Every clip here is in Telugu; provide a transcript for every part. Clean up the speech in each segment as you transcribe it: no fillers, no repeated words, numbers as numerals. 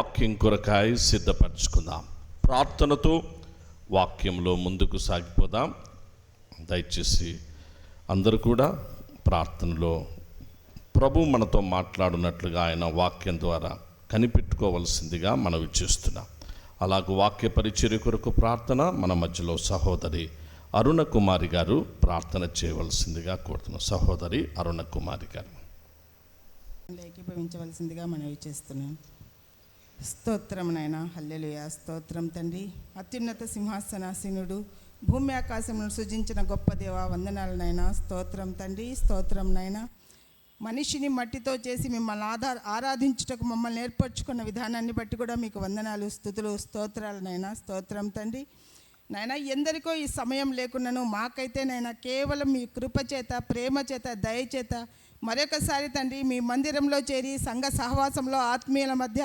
వాక్యం కొరకాయ సిద్ధపరచుకుందాం. ప్రార్థనతో వాక్యంలో ముందుకు సాగిపోదాం. దయచేసి అందరూ కూడా ప్రార్థనలో ప్రభు మనతో మాట్లాడున్నట్లుగా ఆయన వాక్యం ద్వారా కనిపెట్టుకోవలసిందిగా మనవి చేస్తున్నాం. అలాగే వాక్య పరిచర్య కొరకు ప్రార్థన మన మధ్యలో సహోదరి అరుణ కుమారి గారు ప్రార్థన చేయవలసిందిగా కోరుతున్నాం. సహోదరి అరుణ కుమారి గారు ఏకీభవించవలసిందిగా మనవి చేస్తున్నాను. స్తోత్రం నాయనా, హల్లెలూయా. స్తోత్రం తండ్రి, అత్యున్నత సింహాసనాసీనుడు, భూమి ఆకాశమును సృజించిన గొప్ప దేవ, వందనాలు నాయనా. స్తోత్రం తండ్రి, స్తోత్రం నాయనా. మనిషిని మట్టితో చేసి మిమ్మల్ని ఆరాధించుటకు మమ్మల్ని ఏర్పరచుకున్న విధానాన్ని బట్టి కూడా మీకు వందనాలు, స్తుతులు, స్తోత్రాలు నాయనా. స్తోత్రం తండ్రి నాయనా. ఎందరికో ఈ సమయం లేకున్నాను, మాకైతే నాయనా కేవలం మీ కృప చేత, ప్రేమ చేత, దయ చేత మరొకసారి తండ్రి మీ మందిరంలో చేరి సంఘ సహవాసంలో ఆత్మీయుల మధ్య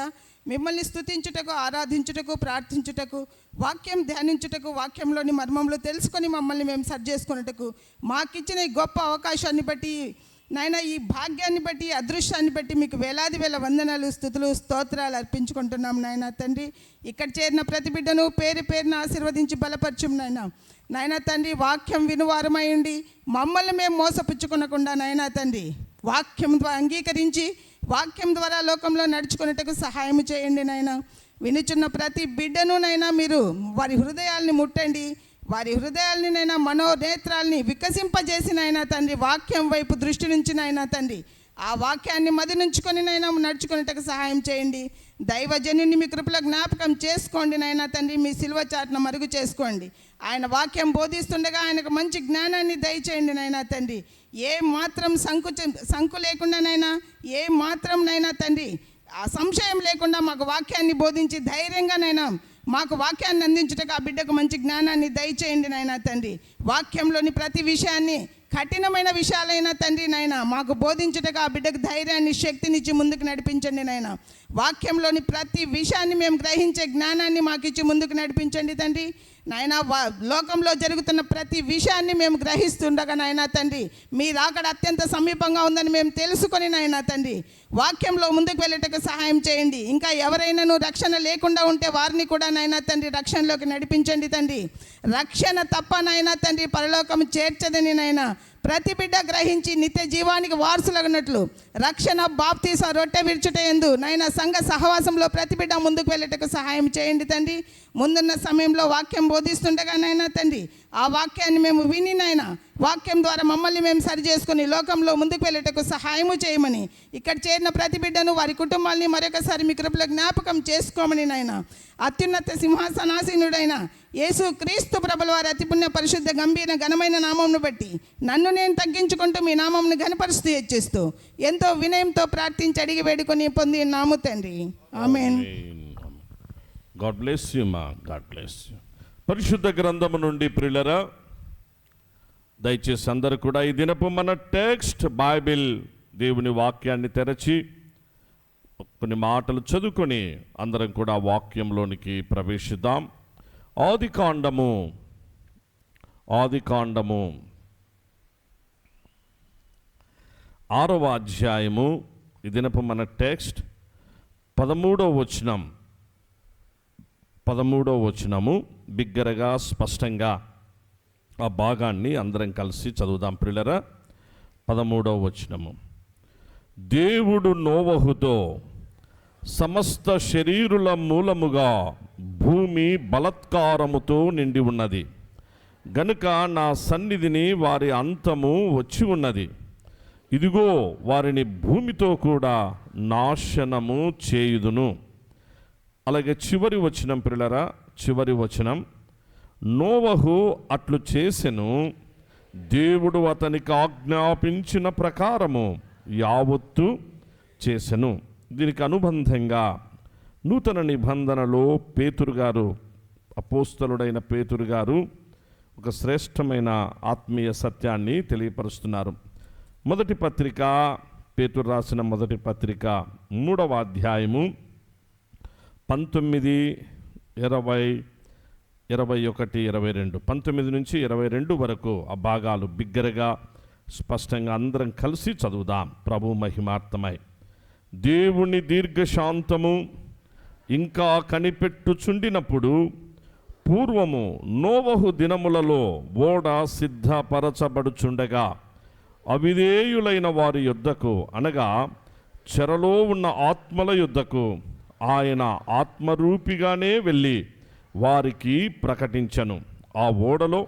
మిమ్మల్ని స్తుతించుటకు, ఆరాధించుటకు, ప్రార్థించుటకు, వాక్యం ధ్యానించుటకు, వాక్యంలోని మర్మములు తెలుసుకొని మమ్మల్ని మేము సరి చేసుకున్నటకు మాకిచ్చిన ఈ గొప్ప అవకాశాన్ని బట్టి నాయన, ఈ భాగ్యాన్ని బట్టి, అదృష్టాన్ని బట్టి మీకు వేలాది వేల వందనాలు, స్తుతులు, స్తోత్రాలు అర్పించుకుంటున్నాం నాయన తండ్రి. ఇక్కడ చేరిన ప్రతి బిడ్డను పేరు పేరున ఆశీర్వదించి బలపరచుం నాయన తండ్రి. వాక్యం వినువారమై ఉండి మమ్మల్ని మేము మోసపుచ్చుకొనకుండా నాయన తండ్రి వాక్యం ద్వారా అంగీకరించి వాక్యం ద్వారా లోకంలో నడుచుకునేటకు సహాయం చేయండి నాయన. వినుచున్న ప్రతి బిడ్డను నైనా మీరు వారి హృదయాల్ని ముట్టండి, వారి హృదయాల్ని నైనా మనోనేత్రాల్ని వికసింపజేసినైనా తండ్రి వాక్యం వైపు దృష్టి నుంచి నైనా తండ్రి ఆ వాక్యాన్ని మది నుంచుకొని నైనా నడుచుకునేటకు సహాయం చేయండి. దైవజనుని మీ కృపలో జ్ఞాపకం చేసుకోండి నైనా తండ్రి. మీ సిలువ చాటును మరుగు చేసుకోండి. ఆయన వాక్యం బోధిస్తుండగా ఆయనకు మంచి జ్ఞానాన్ని దయచేయండి నైనా తండ్రి. ఏ మాత్రం సంకు లేకుండానైనా, ఏ మాత్రం నైనా తండ్రి ఆ సంశయం లేకుండా మాకు వాక్యాన్ని బోధించి ధైర్యంగానైనా మాకు వాక్యాన్ని అందించుటకు ఆ బిడ్డకు మంచి జ్ఞానాన్ని దయచేయండి నాయనా తండ్రి. వాక్యంలోని ప్రతి విషయాన్ని, కఠినమైన విషయాలైనా తండ్రి నాయన మాకు బోధించుటకు ఆ బిడ్డకు ధైర్యాన్ని, శక్తినిచ్చి ముందుకు నడిపించండి నాయన. వాక్యంలోని ప్రతి విషయాన్ని మేము గ్రహించే జ్ఞానాన్ని మాకు ఇచ్చి ముందుకు నడిపించండి తండ్రి నాయన. లోకంలో జరుగుతున్న ప్రతి విషయాన్ని మేము గ్రహిస్తుండగా నాయనా తండ్రి మీరు అక్కడ అత్యంత సమీపంగా ఉందని మేము తెలుసుకొని నాయనా తండ్రి వాక్యంలో ముందుకు వెళ్ళేటకు సహాయం చేయండి. ఇంకా ఎవరైనాను రక్షణ లేకుండా ఉంటే వారిని కూడా నాయనా తండ్రి రక్షణలోకి నడిపించండి తండ్రి. రక్షణ తప్ప నాయనా తండ్రి పరలోకం చేర్చదని నాయనా ప్రతి బిడ్డ గ్రహించి నిత్య జీవానికి వారసులగినట్లు రక్షణ, బాప్తీస, రొట్టె విరుచుట యందు నైనా సంఘ సహవాసంలో ప్రతి బిడ్డ ముందుకు వెళ్ళేటకు సహాయం చేయండి తండ్రి. ముందున్న సమయంలో వాక్యం బోధిస్తుండగా నైనా తండ్రి ఆ వాక్యాన్ని మేము విని నైనా వాక్యం ద్వారా మమ్మల్ని మేము సరి చేసుకుని లోకంలో ముందుకు వెళ్ళేటకు సహాయము చేయమని, ఇక్కడ చేరిన ప్రతి బిడ్డను వారి కుటుంబాన్ని మరొకసారి మీ కృపలో జ్ఞాపకం చేసుకోమని నాయనా అత్యున్నత సింహాసనాసీనుడైన యేసు క్రీస్తు ప్రభుల వారి అతి పుణ్య పరిశుద్ధ గంభీర ఘనమైన నామమును బట్టి నన్ను నేను తగ్గించుకుంటూ మీ నామమును ఘనపరుస్తూ హెచ్చిస్తూ ఎంతో వినయంతో ప్రార్థించి అడిగి వేడుకొని పొంది నాము తండ్రి. ఆమేన్. గాడ్ బ్లెస్ యు మా. God bless you. పరిశుద్ధ గ్రంథము నుండి ప్రియులరా దయచేసి అందరూ కూడా ఈ దినపు మన టెక్స్ట్ బైబిల్ దేవుని వాక్యాన్ని తెరచి కొన్ని మాటలు చదువుకొని అందరం కూడా వాక్యంలోనికి ప్రవేశిద్దాం. ఆదికాండము 6వ అధ్యాయము ఈ దినపు మన టెక్స్ట్ 13వ వచనము బిగ్గరగా స్పష్టంగా ఆ భాగాన్ని అందరం కలిసి చదువుదాం ప్రియులరా. 13వ వచనము. దేవుడు నోవహుతో సమస్త శరీరుల మూలముగా భూమి బలత్కారముతో నిండి ఉన్నది గనుక నా సన్నిధిని వారి అంతము వచ్చి ఉన్నది. ఇదిగో వారిని భూమితో కూడా నాశనము చేయుదును. అలాగే చివరి వచనం ప్రియులరా, చివరి వచనం. నోవహు అట్లు చేసెను, దేవుడు అతనికి ఆజ్ఞాపించిన ప్రకారము యావత్తు చేసెను. దీనికి అనుబంధంగా నూతన నిబంధనలో పేతురు గారు, అపోస్తలుడైన పేతురు గారు ఒక శ్రేష్టమైన ఆత్మీయ సత్యాన్ని తెలియపరుస్తున్నారు. మొదటి పత్రిక, పేతురు రాసిన మొదటి పత్రిక 3వ అధ్యాయము 19, 20, 21, 22 19 నుంచి 22 వరకు ఆ భాగాలు బిగ్గరగా స్పష్టంగా అందరం కలిసి చదువుదాం. ప్రభు మహిమార్థమై. దేవుని దీర్ఘశాంతము ఇంకా కనిపెట్టుచుండినప్పుడు పూర్వము నోవహు దినములలో ఓడ సిద్ధపరచబడుచుండగా అవిధేయులైన వారి యొద్దకు, అనగా చెరలో ఉన్న ఆత్మల యొద్దకు ఆయన ఆత్మరూపిగానే వెళ్ళి వారికి ప్రకటించెను. ఆ ఓడలో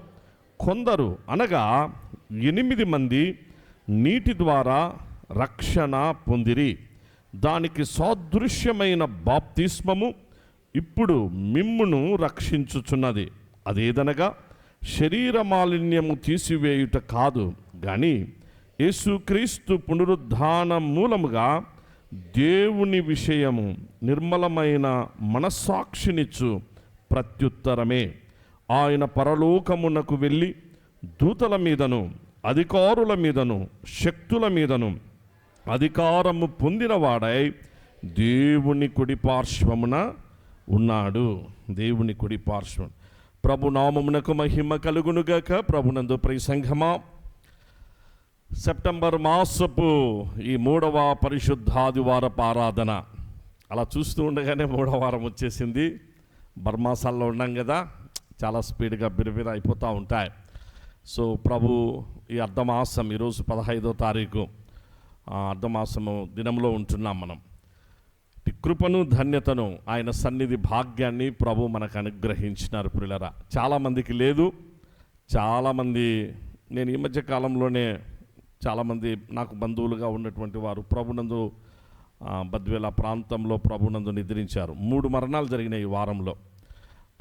కొందరు, అనగా 8 మంది నీటి ద్వారా రక్షణ పొందిరి. దానికి సాదృశ్యమైన బాప్తిస్మము ఇప్పుడు మిమ్మును రక్షించుచున్నది. అదేదనగా శరీర మాలిన్యము తీసివేయుట కాదు గాని యేసుక్రీస్తు పునరుద్ధాన మూలముగా దేవుని విషయము నిర్మలమైన మనస్సాక్షినిచ్చు ప్రత్యుత్తరమే. ఆయన పరలోకమునకు వెళ్ళి దూతల మీదను అధికారుల మీదను శక్తుల మీదను అధికారము పొందినవాడై దేవుని కుడి పార్శ్వమున ఉన్నాడు. దేవుని కుడి పార్శ్వం. ప్రభు నామమునకు మహిమ కలుగునుగాక. ప్రభునందు ప్రియ సంఘమా, సెప్టెంబర్ మాసపు ఈ 3వ పరిశుద్ధాదివారపు ఆరాధన అలా చూస్తూ ఉండగానే 3వ వారం వచ్చేసింది. బర్మాసాల్లో ఉన్నాం కదా, చాలా స్పీడ్గా బిరిబిర అయిపోతూ ఉంటాయి. సో ప్రభు ఈ అర్ధమాసం, ఈరోజు 15వ తారీఖు అర్ధమాసము దినంలో ఉంటున్నాం మనం. కృపను ధన్యతను ఆయన సన్నిధి భాగ్యాన్ని ప్రభు మనకు అనుగ్రహించినారు ప్రియులారా. చాలామందికి లేదు. చాలామంది, నేను ఈ మధ్య కాలంలోనే చాలామంది నాకు బంధువులుగా ఉన్నటువంటి వారు ప్రభునందు బద్వేల ప్రాంతంలో ప్రభునందు నిద్రించారు. 3 మరణాలు జరిగినాయి ఈ వారంలో.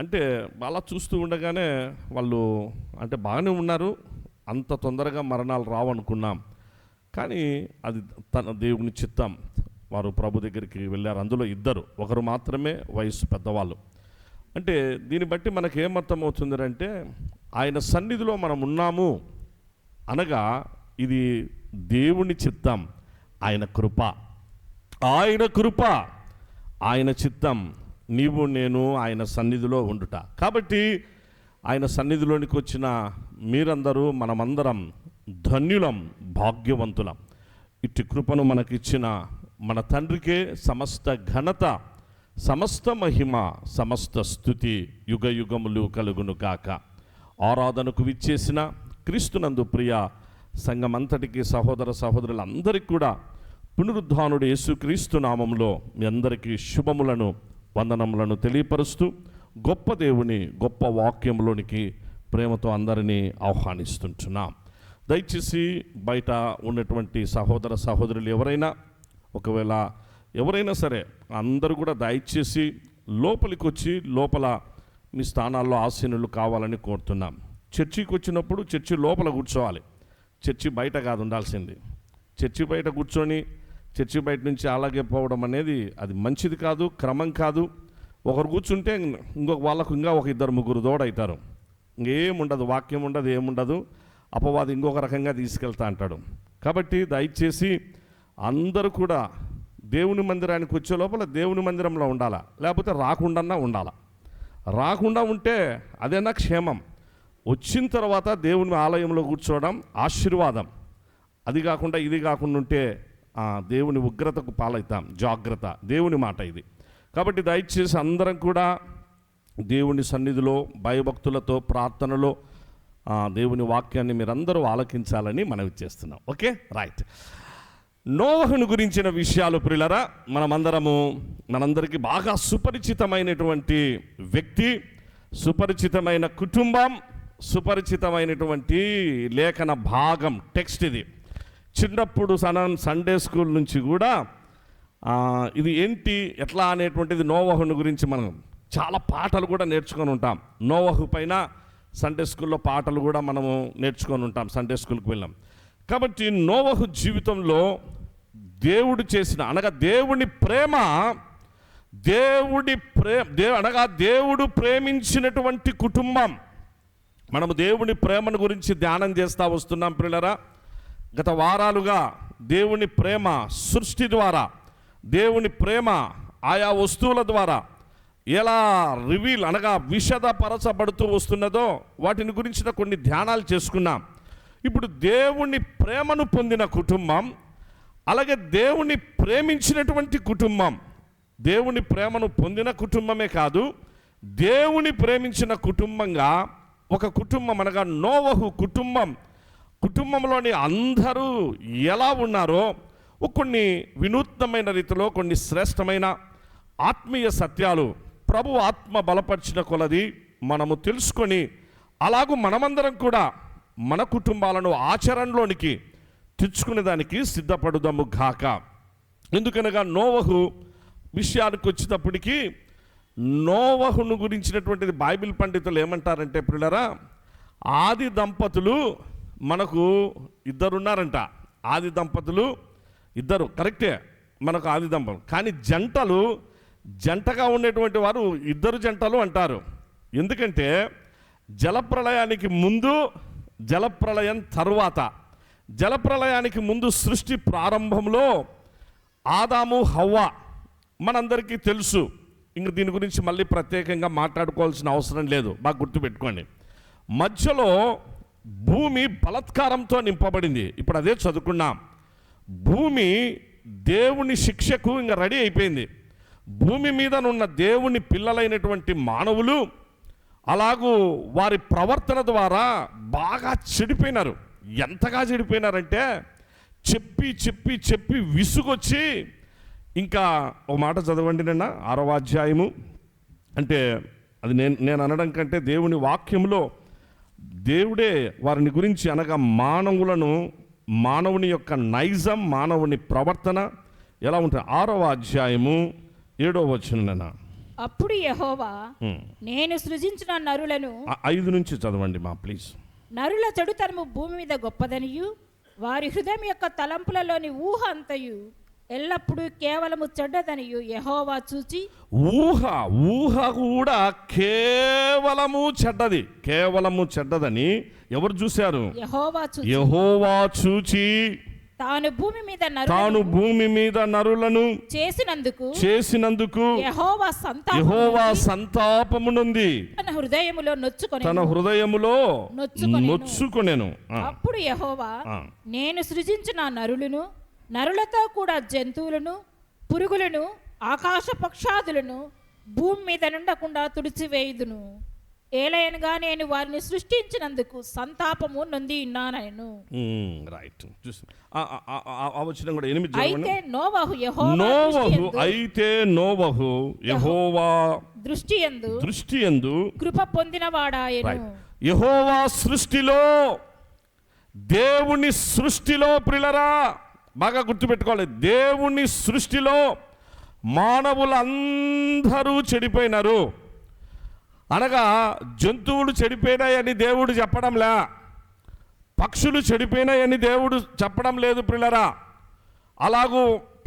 అంటే అలా చూస్తూ ఉండగానే వాళ్ళు అంటే బాగానే ఉన్నారు, అంత తొందరగా మరణాలు రావనుకున్నాం. కానీ అది తన దేవుని చిత్తం. వారు ప్రభు దగ్గరికి వెళ్ళారు. అందులో 2, ఒకరు మాత్రమే వయసు పెద్దవాళ్ళు. అంటే దీన్ని బట్టి మనకు ఏమర్థమవుతుందంటే ఆయన సన్నిధిలో మనం ఉన్నాము అనగా ఇది దేవుని చిత్తం, ఆయన కృప. ఆయన కృప, ఆయన చిత్తం, నీవు నేను ఆయన సన్నిధిలో ఉండుట. కాబట్టి ఆయన సన్నిధిలోనికి వచ్చిన మీరందరూ, మనమందరం ధన్యులం, భాగ్యవంతులం. ఇట్టి కృపను మనకిచ్చిన మన తండ్రికే సమస్త ఘనత, సమస్త మహిమ, సమస్త స్తుతి యుగ యుగములు కలుగును కాక. ఆరాధనకు విచ్చేసిన క్రీస్తునందు ప్రియ సంఘమంతటికి, సహోదర సహోదరులందరికీ కూడా పునరుద్ధానుడు యేసుక్రీస్తు నామంలో మీ అందరికీ శుభములను, వందనములను తెలియపరుస్తూ గొప్ప దేవుని గొప్ప వాక్యంలోనికి ప్రేమతో అందరినీ ఆహ్వానిస్తుంటున్నాం. దయచేసి బయట ఉన్నటువంటి సహోదర సహోదరులు ఒకవేళ ఎవరైనా సరే అందరూ కూడా దయచేసి లోపలికి వచ్చి లోపల మీ స్థానాల్లో ఆసీనులు కావాలని కోరుతున్నాం. చర్చికి వచ్చినప్పుడు చర్చి లోపల కూర్చోవాలి, చర్చి బయట కాదు ఉండాల్సింది. చర్చి బయట కూర్చొని చర్చి బయట నుంచి అలాగే పోవడం అనేది అది మంచిది కాదు, క్రమం కాదు. ఒకరు కూర్చుంటే ఇంకొక వాళ్ళకు ఇంకా 1 2 తోడవుతారు. ఇంకేముండదు, వాక్యం ఉండదు, ఏముండదు. అపవాది ఇంకొక రకంగా తీసుకెళ్తా అంటాడు. కాబట్టి దయచేసి అందరూ కూడా దేవుని మందిరానికి వచ్చే లోపల దేవుని మందిరంలో ఉండాలా, లేకపోతే రాకుండా ఉండాలా. రాకుండా ఉంటే అదేనా క్షేమం. వచ్చిన తర్వాత దేవుని ఆలయంలో కూర్చోవడం ఆశీర్వాదం. అది కాకుండా ఇది కాకుండా ఉంటే దేవుని ఉగ్రతకు పాలవుతాం. జాగ్రత్త, దేవుని మాట ఇది. కాబట్టి దయచేసి అందరం కూడా దేవుని సన్నిధిలో భయభక్తులతో ప్రార్థనలో దేవుని వాక్యాన్ని మీరందరూ ఆలకించాలని మనవి చేస్తున్నాం. Okay, right. నోవహును గురించిన విషయాలు ప్రియులరా, మనందరికీ బాగా సుపరిచితమైనటువంటి వ్యక్తి, సుపరిచితమైన కుటుంబం, సుపరిచితమైనటువంటి లేఖన భాగం, టెక్స్ట్ ఇది. చిన్నప్పుడు సండే స్కూల్ నుంచి కూడా ఇది ఏంటి ఎట్లా అనేటువంటిది నోవహును గురించి మనం చాలా పాటలు కూడా నేర్చుకొని ఉంటాం. నోవహు పైన సండే స్కూల్లో పాటలు కూడా మనము నేర్చుకొని ఉంటాం, సండే స్కూల్కి వెళ్ళాం. కాబట్టి నోవహు జీవితంలో దేవుడు చేసిన, అనగా దేవుని ప్రేమ, అనగా దేవుడు ప్రేమించినటువంటి కుటుంబం. మనము దేవుని ప్రేమను గురించి ధ్యానం చేస్తూ వస్తున్నాం ప్రియులరా. గత వారాలుగా దేవుని ప్రేమ సృష్టి ద్వారా, దేవుని ప్రేమ ఆయా వస్తువుల ద్వారా ఎలా అనగా విశదపరచబడుతూ వస్తున్నదో వాటిని గురించిన కొన్ని ధ్యానాలు చేసుకున్నాం. ఇప్పుడు దేవుని ప్రేమను పొందిన కుటుంబం, అలాగే దేవుని ప్రేమించినటువంటి కుటుంబం, దేవుని ప్రేమను పొందిన కుటుంబమే కాదు, దేవుని ప్రేమించిన కుటుంబంగా ఒక కుటుంబం అనగా నోవహు కుటుంబంలోని అందరూ ఎలా ఉన్నారో కొన్ని వినూత్నమైన రీతిలో కొన్ని శ్రేష్టమైన ఆత్మీయ సత్యాలు ప్రభు ఆత్మ బలపరిచిన కొలది మనము తెలుసుకొని అలాగూ మనమందరం కూడా మన కుటుంబాలను ఆచరణలోనికి తెచ్చుకునేదానికి సిద్ధపడుదాము గాక. ఎందుకనగా నోవహు విషయానికి వచ్చేటప్పటికి నోవహును గురించినటువంటిది బైబిల్ పండితులు ఏమంటారంటే పిల్లరా, ఆది దంపతులు మనకు ఇద్దరున్నారంట. ఆది దంపతులు ఇద్దరు కరెక్టే, మనకు ఆది దంపతులు. కానీ జంటగా ఉండేటువంటి వారు ఇద్దరు జంటలు అంటారు. ఎందుకంటే జలప్రళయానికి ముందు, జలప్రళయం తరువాత, జలప్రళయానికి ముందు సృష్టి ప్రారంభంలో ఆదాము హవ్వ మనందరికీ తెలుసు. ఇంక దీని గురించి మళ్ళీ ప్రత్యేకంగా మాట్లాడుకోవాల్సిన అవసరం లేదు, బాగా గుర్తుపెట్టుకోండి. మధ్యలో భూమి బలాత్కారంతో నింపబడింది. ఇప్పుడు అదే చదువుకున్నాం. భూమి దేవుని శిక్షకు ఇంకా రెడీ అయిపోయింది. భూమి మీదనున్న దేవుని పిల్లలైనటువంటి మానవులు అలాగూ వారి ప్రవర్తన ద్వారా బాగా చెడిపోయినారు. ఎంతగా చెడిపోయినారంటే చెప్పి చెప్పి చెప్పి విసుగొచ్చి, ఇంకా ఒక మాట చదవండి నిన్న 6వ అధ్యాయము, అంటే అది నేను అనడం కంటే దేవుని వాక్యంలో దేవుడే వారిని గురించి అనగా మానవుని యొక్క నైజం, మానవుని ప్రవర్తన ఎలా ఉంటుంది. 6వ అధ్యాయము 7వ వచనం. అప్పుడు యెహోవా, నేను సృజించిన నరులను 5 నుంచి చదవండి మా ప్లీజ్. నరుల చెడుతనము భూమి మీద గొప్పదనియు, వారి హృదయం యొక్క తలంపులలోని ఊహ అంతయు ఎల్లప్పుడూ కేవలము చెడ్డదనియు యెహోవా చూచి. ఊహ కూడా కేవలము చెడ్డదని ఎవరు చూశారు? యెహోవా చూచి తాను భూమి మీద నరులను చేసినందుకు యెహోవా సంతాపమునుంది, తన హృదయములో నొచ్చుకొనెను. అప్పుడు యెహోవా, నేను సృజించిన నరులను, నరులతో కూడా జంతువులను, పురుగులను, ఆకాశ పక్షాదులను భూమి మీద నుండకుండా తుడిచివేయుదును. ఏలయనగా నేను వారిని సృష్టించినందుకు సంతాపము నొంది ఉన్నాను. రైట్. అయితే నోవహు యెహోవా దృష్టియందు కృప పొందినవాడాయెను. యెహోవా సృష్టిలో, దేవుని సృష్టిలో ప్రియులరా బాగా గుర్తుపెట్టుకోవాలి, దేవుని సృష్టిలో మానవులందరూ చెడిపోయినారు. అనగా జంతువులు చెడిపోయినాయని దేవుడు చెప్పడంలే, పక్షులు చెడిపోయినాయని దేవుడు చెప్పడం లేదు ప్రియులరా. అలాగూ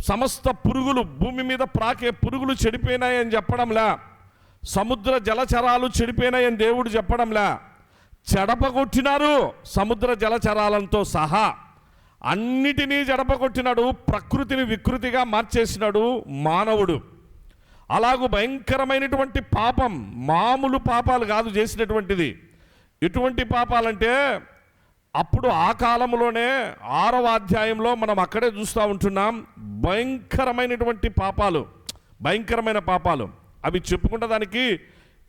సమస్త పురుగులు, భూమి మీద ప్రాకే పురుగులు చెడిపోయినాయని చెప్పడంలే, సముద్ర జలచరాలు చెడిపోయినాయని దేవుడు చెప్పడంలే. చెడపగొట్టినారు సముద్ర జలచరాలతో సహా, అన్నిటినీ జడపగొట్టినాడు. ప్రకృతిని వికృతిగా మార్చేసినాడు మానవుడు. అలాగూ భయంకరమైనటువంటి పాపం, మామూలు పాపాలు కాదు చేసినటువంటిది. ఎటువంటి పాపాలంటే అప్పుడు ఆ కాలంలోనే 6వ అధ్యాయంలో మనం అక్కడే చూస్తూ ఉంటున్నాం. భయంకరమైన పాపాలు అవి చెప్పుకున్న దానికి,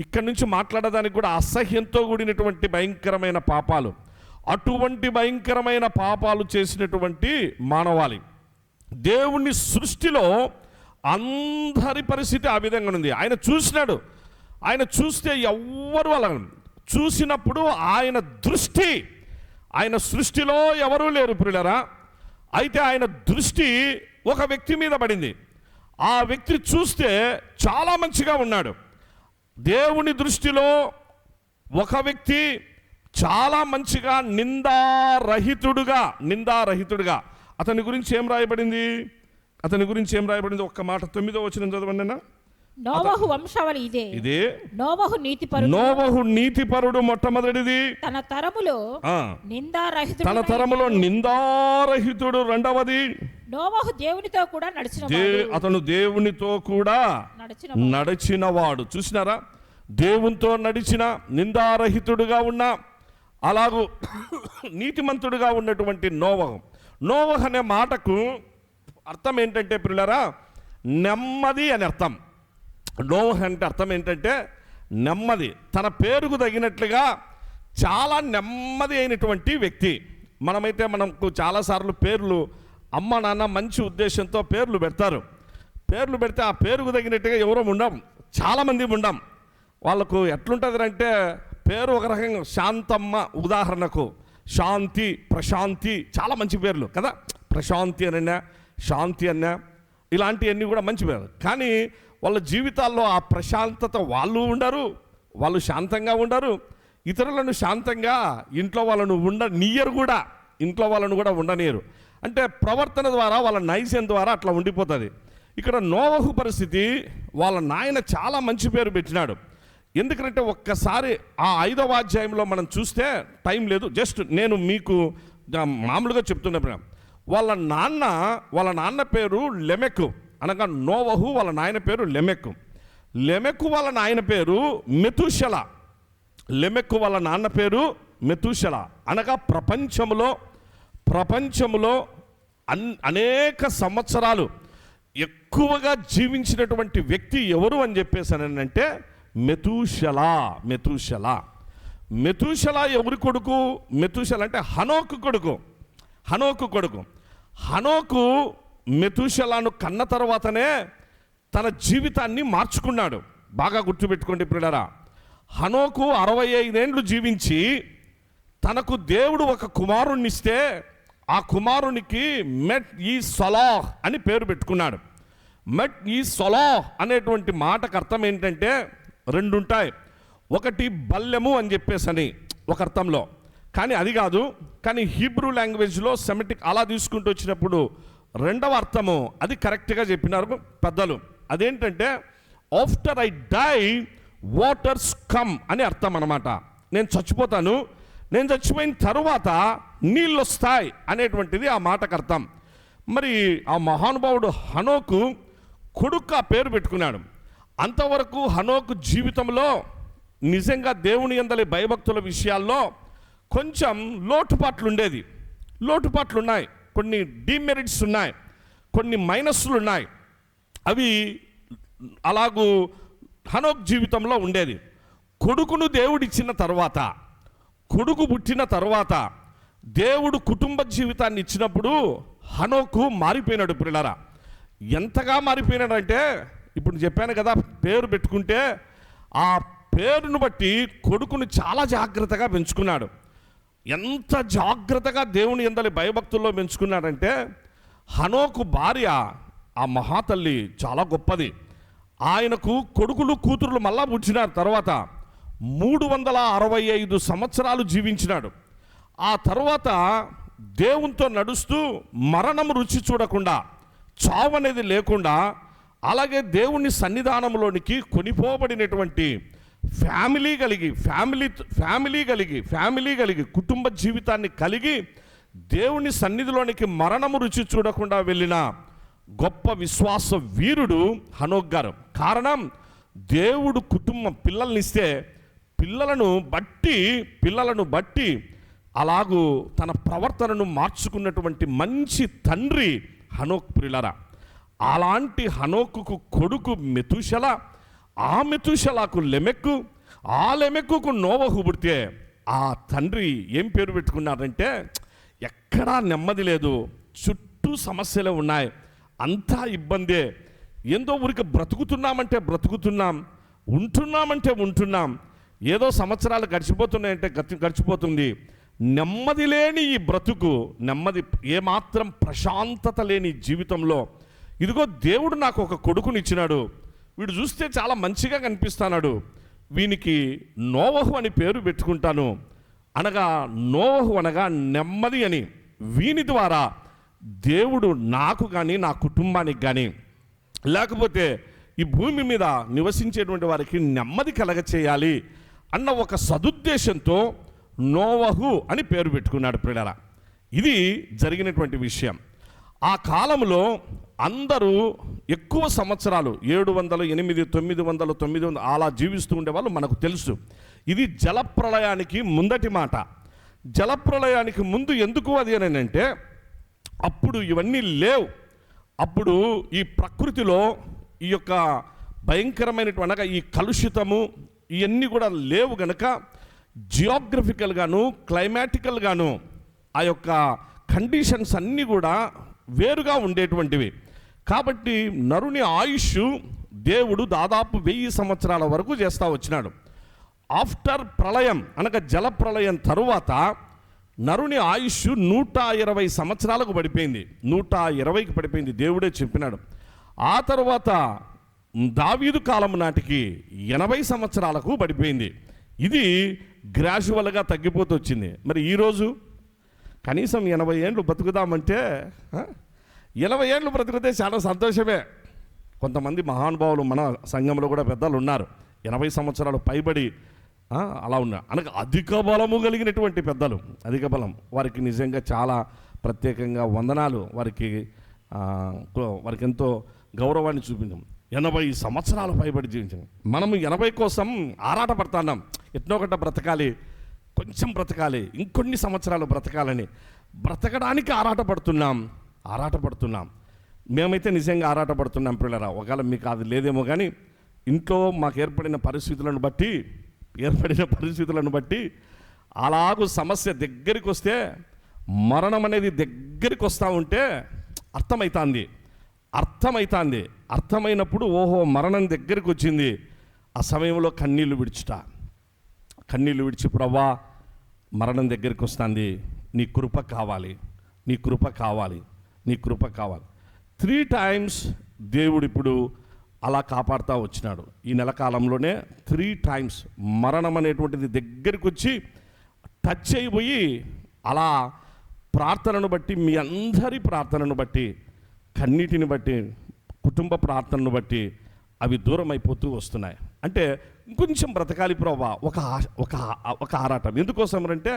ఇక్కడి నుంచి మాట్లాడడానికి కూడా అసహ్యంతో కూడినటువంటి భయంకరమైన పాపాలు. అటువంటి భయంకరమైన పాపాలు చేసినటువంటి మానవాళి. దేవుని సృష్టిలో అందరి పరిస్థితి ఆ విధంగా ఉంది. ఆయన చూసినాడు. ఆయన చూస్తే ఎవ్వరు అలా చూసినప్పుడు ఆయన సృష్టిలో ఎవరూ లేరు ప్రియులరా. అయితే ఆయన దృష్టి ఒక వ్యక్తి మీద పడింది. ఆ వ్యక్తి చూస్తే చాలా మంచిగా ఉన్నాడు. దేవుని దృష్టిలో ఒక వ్యక్తి చాలా మంచిగా నిందారహితుడుగా అతని గురించి ఏం రాయబడింది? ఒక్క మాట 9వ వచనం చదవండి అన్న. నోవహు వంశావళి ఇదే. నోవహు నీతిపరుడు మొట్టమొదటిది. తన తరములో నిందారహితుడు రెండవది. నోవహు దేవునితో కూడా అతను దేవునితో కూడా నడిచినవాడు. చూసినారా? దేవునితో నడిచిన, నిందారహితుడుగా ఉన్న, అలాగూ నీతిమంతుడుగా ఉన్నటువంటి నోవహు అనే మాటకు అర్థం ఏంటంటే ప్రియులారా, నెమ్మది అని అర్థం. నోవహు అంటే అర్థం ఏంటంటే నెమ్మది. తన పేరుకు తగినట్లుగా చాలా నెమ్మది అయినటువంటి వ్యక్తి. మనకు చాలాసార్లు పేర్లు అమ్మ నాన్న మంచి ఉద్దేశంతో పేర్లు పెడతారు. పేర్లు పెడితే ఆ పేరుకు తగినట్టుగా ఎవరో ఉండం, చాలామంది ఉండం. వాళ్ళకు ఎట్లుంటుంది అంటే పేరు ఒక రకంగా శాంతమ్మ, ఉదాహరణకు శాంతి, ప్రశాంతి, చాలా మంచి పేర్లు కదా. ప్రశాంతి అన్నా, శాంతి అన్నా, ఇలాంటివన్నీ కూడా మంచి పేరు. కానీ వాళ్ళ జీవితాల్లో ఆ ప్రశాంతత వాళ్ళు ఉండరు, వాళ్ళు శాంతంగా ఉండరు, ఇతరులను శాంతంగా ఇంట్లో వాళ్ళను ఉండనీయరు కూడా, ఇంట్లో వాళ్ళను కూడా ఉండనీయరు. అంటే ప్రవర్తన ద్వారా, వాళ్ళ నైజం ద్వారా అట్లా ఉండిపోతుంది. ఇక్కడ నోవహు పరిస్థితి, వాళ్ళ నాయన చాలా మంచి పేరు పెట్టినాడు. ఎందుకంటే ఒక్కసారి ఆ 5వ అధ్యాయంలో మనం చూస్తే, టైం లేదు, జస్ట్ నేను మీకు మామూలుగా చెప్తున్నప్పుడు, వాళ్ళ నాన్న పేరు లెమెకు, అనగా నోవహు వాళ్ళ నాయన పేరు లెమెకు. లెమెకు వాళ్ళ నాయన పేరు మెతూషెల. లెమెకు వాళ్ళ నాన్న పేరు మెతూషెల. అనగా ప్రపంచములో అనేక సంవత్సరాలు ఎక్కువగా జీవించినటువంటి వ్యక్తి ఎవరు అని చెప్పేసానంటే మెతూషెల. ఎవరి కొడుకు? మెతూషెల అంటే హనోకు కొడుకు. హనోకు మెతూషెలను కన్న తర్వాతనే తన జీవితాన్ని మార్చుకున్నాడు. బాగా గుర్తుపెట్టుకోండి ప్రియులారా. హనోకు 65 ఏండ్లు జీవించి తనకు దేవుడు ఒక కుమారుణ్ణిస్తే ఆ కుమారునికి మెట్ ఈ సొలాహ్ అని పేరు పెట్టుకున్నాడు. మెట్ ఈ సొలాహ్ అనేటువంటి మాటకు అర్థం ఏంటంటే 2 ఉంటాయి. ఒకటి బల్లెము అని చెప్పేసని ఒక అర్థంలో, కానీ అది కాదు. కానీ హీబ్రూ లాంగ్వేజ్లో సెమిటిక్ అలా తీసుకుంటూ వచ్చినప్పుడు 2వ అర్థము అది కరెక్ట్గా చెప్పినారు పెద్దలు. అదేంటంటే after I die waters come అని అర్థం అన్నమాట. నేను చచ్చిపోతాను, నేను చచ్చిపోయిన తరువాత నీళ్ళు వస్తాయి అనేటువంటిది ఆ మాటకు అర్థం. మరి ఆ మహానుభావుడు హనోకు కొడుకు ఆ పేరు పెట్టుకున్నాడు. అంతవరకు హనోకు జీవితంలో నిజంగా దేవుని యందలి భయభక్తుల విషయాల్లో కొంచెం లోటుపాట్లు ఉన్నాయి, కొన్ని డిమెరిట్స్ ఉన్నాయి, కొన్ని మైనస్లు ఉన్నాయి. అవి అలాగూ హనోక్ జీవితంలో ఉండేది. కొడుకును దేవుడిచ్చిన తర్వాత, కొడుకు పుట్టిన తర్వాత దేవుడు కుటుంబ జీవితాన్ని ఇచ్చినప్పుడు హనోకు మారిపోయినాడు. ప్రియులారా, ఎంతగా మారిపోయినాడంటే, ఇప్పుడు చెప్పాను కదా, పేరు పెట్టుకుంటే ఆ పేరును బట్టి కొడుకును చాలా జాగ్రత్తగా పెంచుకున్నాడు. ఎంత జాగ్రత్తగా దేవుని యందలి భయభక్తుల్లో పెంచుకున్నాడంటే, హనోకు భార్య ఆ మహాతల్లి చాలా గొప్పది. ఆయనకు కొడుకులు కూతురులు మళ్ళా పుట్టినారు. తర్వాత 365 సంవత్సరాలు జీవించినాడు. ఆ తర్వాత దేవునితో నడుస్తూ మరణం రుచి చూడకుండా, చావు అనేది లేకుండా, అలాగే దేవుని సన్నిధానంలోనికి కొనిపోబడినటువంటి ఫ్యామిలీ కలిగి కుటుంబ జీవితాన్ని కలిగి దేవుని సన్నిధిలోనికి మరణము రుచి చూడకుండా వెళ్ళిన గొప్ప విశ్వాస వీరుడు హనోక్ గారు. కారణం, దేవుడు కుటుంబం పిల్లల్నిస్తే పిల్లలను బట్టి అలాగూ తన ప్రవర్తనను మార్చుకున్నటువంటి మంచి తండ్రి హనోక్. ప్రియులారా, అలాంటి హనోకుకు కొడుకు మెతూషెల, ఆ మెతూషెలకు లెమెక్కు, ఆ లెమెక్కుకు నోవహు పుడితే ఆ తండ్రి ఏం పేరు పెట్టుకున్నారంటే, ఎక్కడా నెమ్మది లేదు, చుట్టూ సమస్యలే ఉన్నాయి, అంతా ఇబ్బందే, ఏందో ఊరికి బ్రతుకుతున్నామంటే బ్రతుకుతున్నాం, ఉంటున్నాం, ఏదో సంవత్సరాలు గడిచిపోతున్నాయంటే గడిచిపోతుంది. నెమ్మది లేని ఈ బ్రతుకు, ఏమాత్రం ప్రశాంతత లేని జీవితంలో, ఇదిగో దేవుడు నాకు ఒక కొడుకునిచ్చినాడు, వీడు చూస్తే చాలా మంచిగా కనిపిస్తున్నాడు, వీనికి నోవహు అని పేరు పెట్టుకుంటాను అనగా, నోవహు అనగా నెమ్మది అని. వీని ద్వారా దేవుడు నాకు కానీ నా కుటుంబానికి కానీ, లేకపోతే ఈ భూమి మీద నివసించేటువంటి వారికి నెమ్మది కలగచేయాలి అన్న ఒక సదుద్దేశంతో నోవహు అని పేరు పెట్టుకున్నాడు. ప్రియులారా, ఇది జరిగినటువంటి విషయం. ఆ కాలంలో అందరూ ఎక్కువ సంవత్సరాలు 700, 800, 900, 900 అలా జీవిస్తూ ఉండేవాళ్ళు, మనకు తెలుసు. ఇది జలప్రళయానికి ముందటి మాట. జలప్రళయానికి ముందు ఎందుకు అది అని అంటే, అప్పుడు ఇవన్నీ లేవు. అప్పుడు ఈ ప్రకృతిలో ఈ యొక్క భయంకరమైనటువంటి అనగా ఈ కలుషితము ఇవన్నీ కూడా లేవు గనక జియోగ్రఫికల్గాను క్లైమాటికల్గాను ఆ యొక్క కండిషన్స్ అన్నీ కూడా వేరుగా ఉండేటువంటివి. కాబట్టి నరుని ఆయుష్ దేవుడు దాదాపు 1000 సంవత్సరాల వరకు చేస్తూ వచ్చినాడు. ఆఫ్టర్ ప్రళయం అనగా జల ప్రళయం తరువాత నరుని ఆయుష్ 120 సంవత్సరాలకు పడిపోయింది. 120కి పడిపోయింది, దేవుడే చెప్పినాడు. ఆ తర్వాత దావీదు కాలం నాటికి 80 సంవత్సరాలకు పడిపోయింది. ఇది గ్రాడ్యువల్గా తగ్గిపోతూ వచ్చింది. మరి ఈరోజు కనీసం 80 ఏళ్ళు బతుకుదామంటే 80 ఏళ్ళు బ్రతికితే చాలా సంతోషమే. కొంతమంది మహానుభావులు మన సంఘంలో కూడా పెద్దలు ఉన్నారు, 80 సంవత్సరాలు పైబడి అలా ఉన్నారు. అనగా అధిక బలము కలిగినటువంటి పెద్దలు, అధిక బలం, వారికి నిజంగా చాలా ప్రత్యేకంగా వందనాలు. వారికి ఎంతో గౌరవాన్ని చూపించాం. 80 సంవత్సరాలు పైబడి జీవించాం. మనము 80 కోసం ఆరాటపడుతున్నాం, ఎట్నో ఒకట బ్రతకాలి, కొంచెం బ్రతకాలి, ఇంకొన్ని సంవత్సరాలు బ్రతకాలని బ్రతకడానికి ఆరాటపడుతున్నాం. మేమైతే నిజంగా ఆరాటపడుతున్నాం పిల్లరా. ఒకవేళ మీకు అది లేదేమో కానీ ఇంట్లో మాకు ఏర్పడిన పరిస్థితులను బట్టి అలాగూ సమస్య దగ్గరికి వస్తే, మరణం అనేది దగ్గరికి వస్తూ ఉంటే అర్థమైనప్పుడు ఓహో మరణం దగ్గరికి వచ్చింది. ఆ సమయంలో కన్నీళ్లు విడిచి ప్రభువా మరణం దగ్గరికి వస్తుంది, నీ కృప కావాలి. 3 times దేవుడు ఇప్పుడు అలా కాపాడుతూ వచ్చినాడు. ఈ నెల కాలంలోనే 3 times మరణం అనేటువంటిది దగ్గరికి వచ్చి టచ్ అయిపోయి, అలా ప్రార్థనను బట్టి, మీ అందరి ప్రార్థనను బట్టి, కన్నీటిని బట్టి, కుటుంబ ప్రార్థనను బట్టి అవి దూరం అయిపోతూ వస్తున్నాయి. అంటే ఇంకొంచెం బ్రతకాలి ప్రభా, ఒక ఆరాటం. ఎందుకోసం అంటే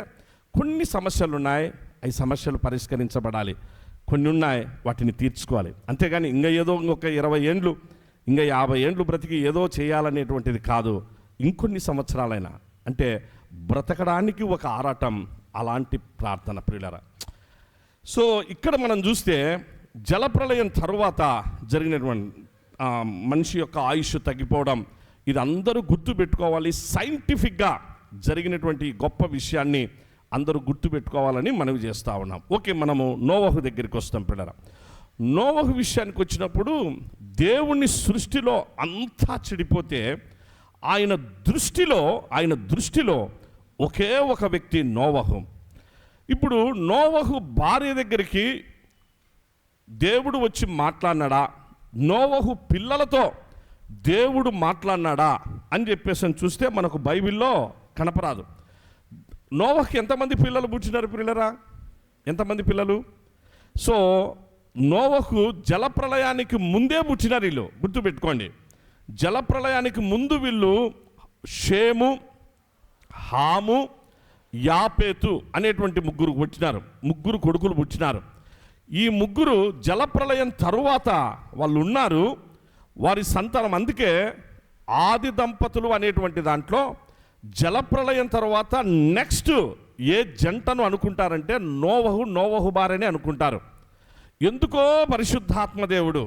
కొన్ని సమస్యలు ఉన్నాయి, అవి సమస్యలు పరిష్కరించబడాలి. కొన్ని ఉన్నాయి, వాటిని తీర్చుకోవాలి. అంతేగాని ఏదో ఇంకొక 20 ఏండ్లు, 50 ఏండ్లు బ్రతికి ఏదో చేయాలనేటువంటిది కాదు. ఇంకొన్ని సంవత్సరాలైనా అంటే బ్రతకడానికి ఒక ఆరాటం, అలాంటి ప్రార్థన ప్రియులారా. సో ఇక్కడ మనం చూస్తే జలప్రళయం తరువాత జరిగినటువంటి మనిషి యొక్క ఆయుష్ తగ్గిపోవడం, ఇది అందరూ గుర్తుపెట్టుకోవాలి. సైంటిఫిక్గా జరిగినటువంటి గొప్ప విషయాన్ని అందరూ గుర్తుపెట్టుకోవాలని మనవి చేస్తూ ఉన్నాం. ఓకే, మనము నోవహు దగ్గరికి వస్తాం పిల్లరా. నోవహు విషయానికి వచ్చినప్పుడు దేవుని సృష్టిలో అంతా చెడిపోతే ఆయన దృష్టిలో ఒకే ఒక వ్యక్తి నోవహు. ఇప్పుడు నోవహు భార్య దగ్గరికి దేవుడు వచ్చి మాట్లాడినాడా, నోవహు పిల్లలతో దేవుడు మాట్లాడినాడా అని చెప్పేసి చూస్తే మనకు బైబిల్లో కనపరాదు. నోవహుకి ఎంతమంది పిల్లలు పుట్టినారు పిల్లరా? ఎంతమంది పిల్లలు? సో నోవహు జలప్రళయానికి ముందే పుట్టినారు వీళ్ళు, గుర్తుపెట్టుకోండి. జలప్రళయానికి ముందు వీళ్ళు షేము, హాము, యాపేతు అనేటువంటి ముగ్గురు కొడుకులు పుట్టినారు. ఈ ముగ్గురు జలప్రళయం తరువాత వాళ్ళు ఉన్నారు, వారి సంతానం. అందుకే ఆది దంపతులు అనేటువంటి దాంట్లో జలప్రళయం తర్వాత నెక్స్ట్ ఏ జంటను అనుకుంటారంటే నోవహు భార్యని అనుకుంటారు. ఎందుకో పరిశుద్ధాత్మ దేవుడు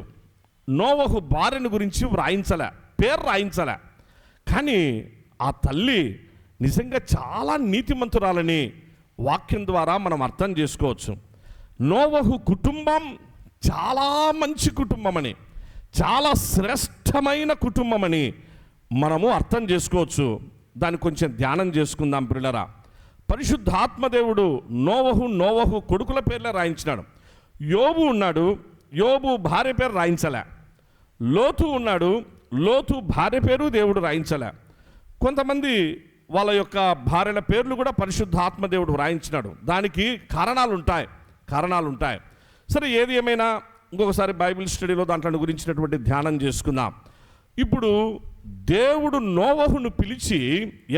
నోవహు భార్యను గురించి పేరు రాయించలే. కానీ ఆ తల్లి నిజంగా చాలా నీతిమంతురాలని వాక్యం ద్వారా మనం అర్థం చేసుకోవచ్చు. నోవహు కుటుంబం చాలా మంచి కుటుంబమని, చాలా శ్రేష్టమైన కుటుంబమని మనము అర్థం చేసుకోవచ్చు. దాన్ని కొంచెం ధ్యానం చేసుకుందాం పిల్లరా. పరిశుద్ధాత్మదేవుడు నోవహు కొడుకుల పేర్లే రాయించినాడు. యోబు ఉన్నాడు, యోబు భార్య పేరు రాయించలే. లోతు ఉన్నాడు, లోతు భార్య పేరు దేవుడు రాయించలే. కొంతమంది వాళ్ళ యొక్క భార్యల పేర్లు కూడా పరిశుద్ధాత్మదేవుడు రాయించినాడు. దానికి కారణాలు ఉంటాయి. సరే, ఏది ఏమైనా ఇంకొకసారి బైబిల్ స్టడీలో దాంట్లో గురించినటువంటి ధ్యానం చేసుకుందాం. ఇప్పుడు దేవుడు నోవహును పిలిచి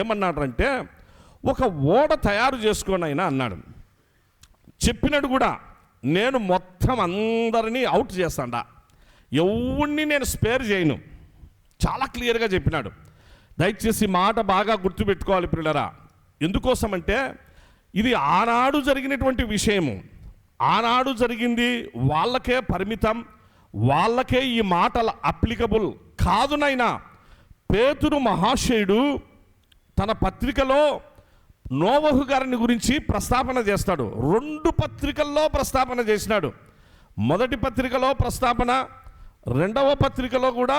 ఏమన్నాడంటే, ఒక ఓడ తయారు చేసుకోనైనా అన్నాడు. చెప్పినాడు కూడా, నేను మొత్తం అందరినీ అవుట్ చేస్తాడా, ఎవరిని నేను స్పేర్ చేయను, చాలా క్లియర్గా చెప్పినాడు. దయచేసి మాట బాగా గుర్తుపెట్టుకోవాలి పిల్లరా. ఎందుకోసమంటే ఇది ఆనాడు జరిగినటువంటి విషయము, ఆనాడు జరిగింది, వాళ్ళకే పరిమితం, వాళ్ళకే ఈ మాటలు అప్లికబుల్ కాదు నైనా. పేతురు మహాశయుడు తన పత్రికలో నోవహు గారిని గురించి ప్రస్తాపన చేస్తాడు. 2 పత్రికల్లో ప్రస్తాపన చేసినాడు. మొదటి పత్రికలో ప్రస్తాపన, 2వ పత్రికలో కూడా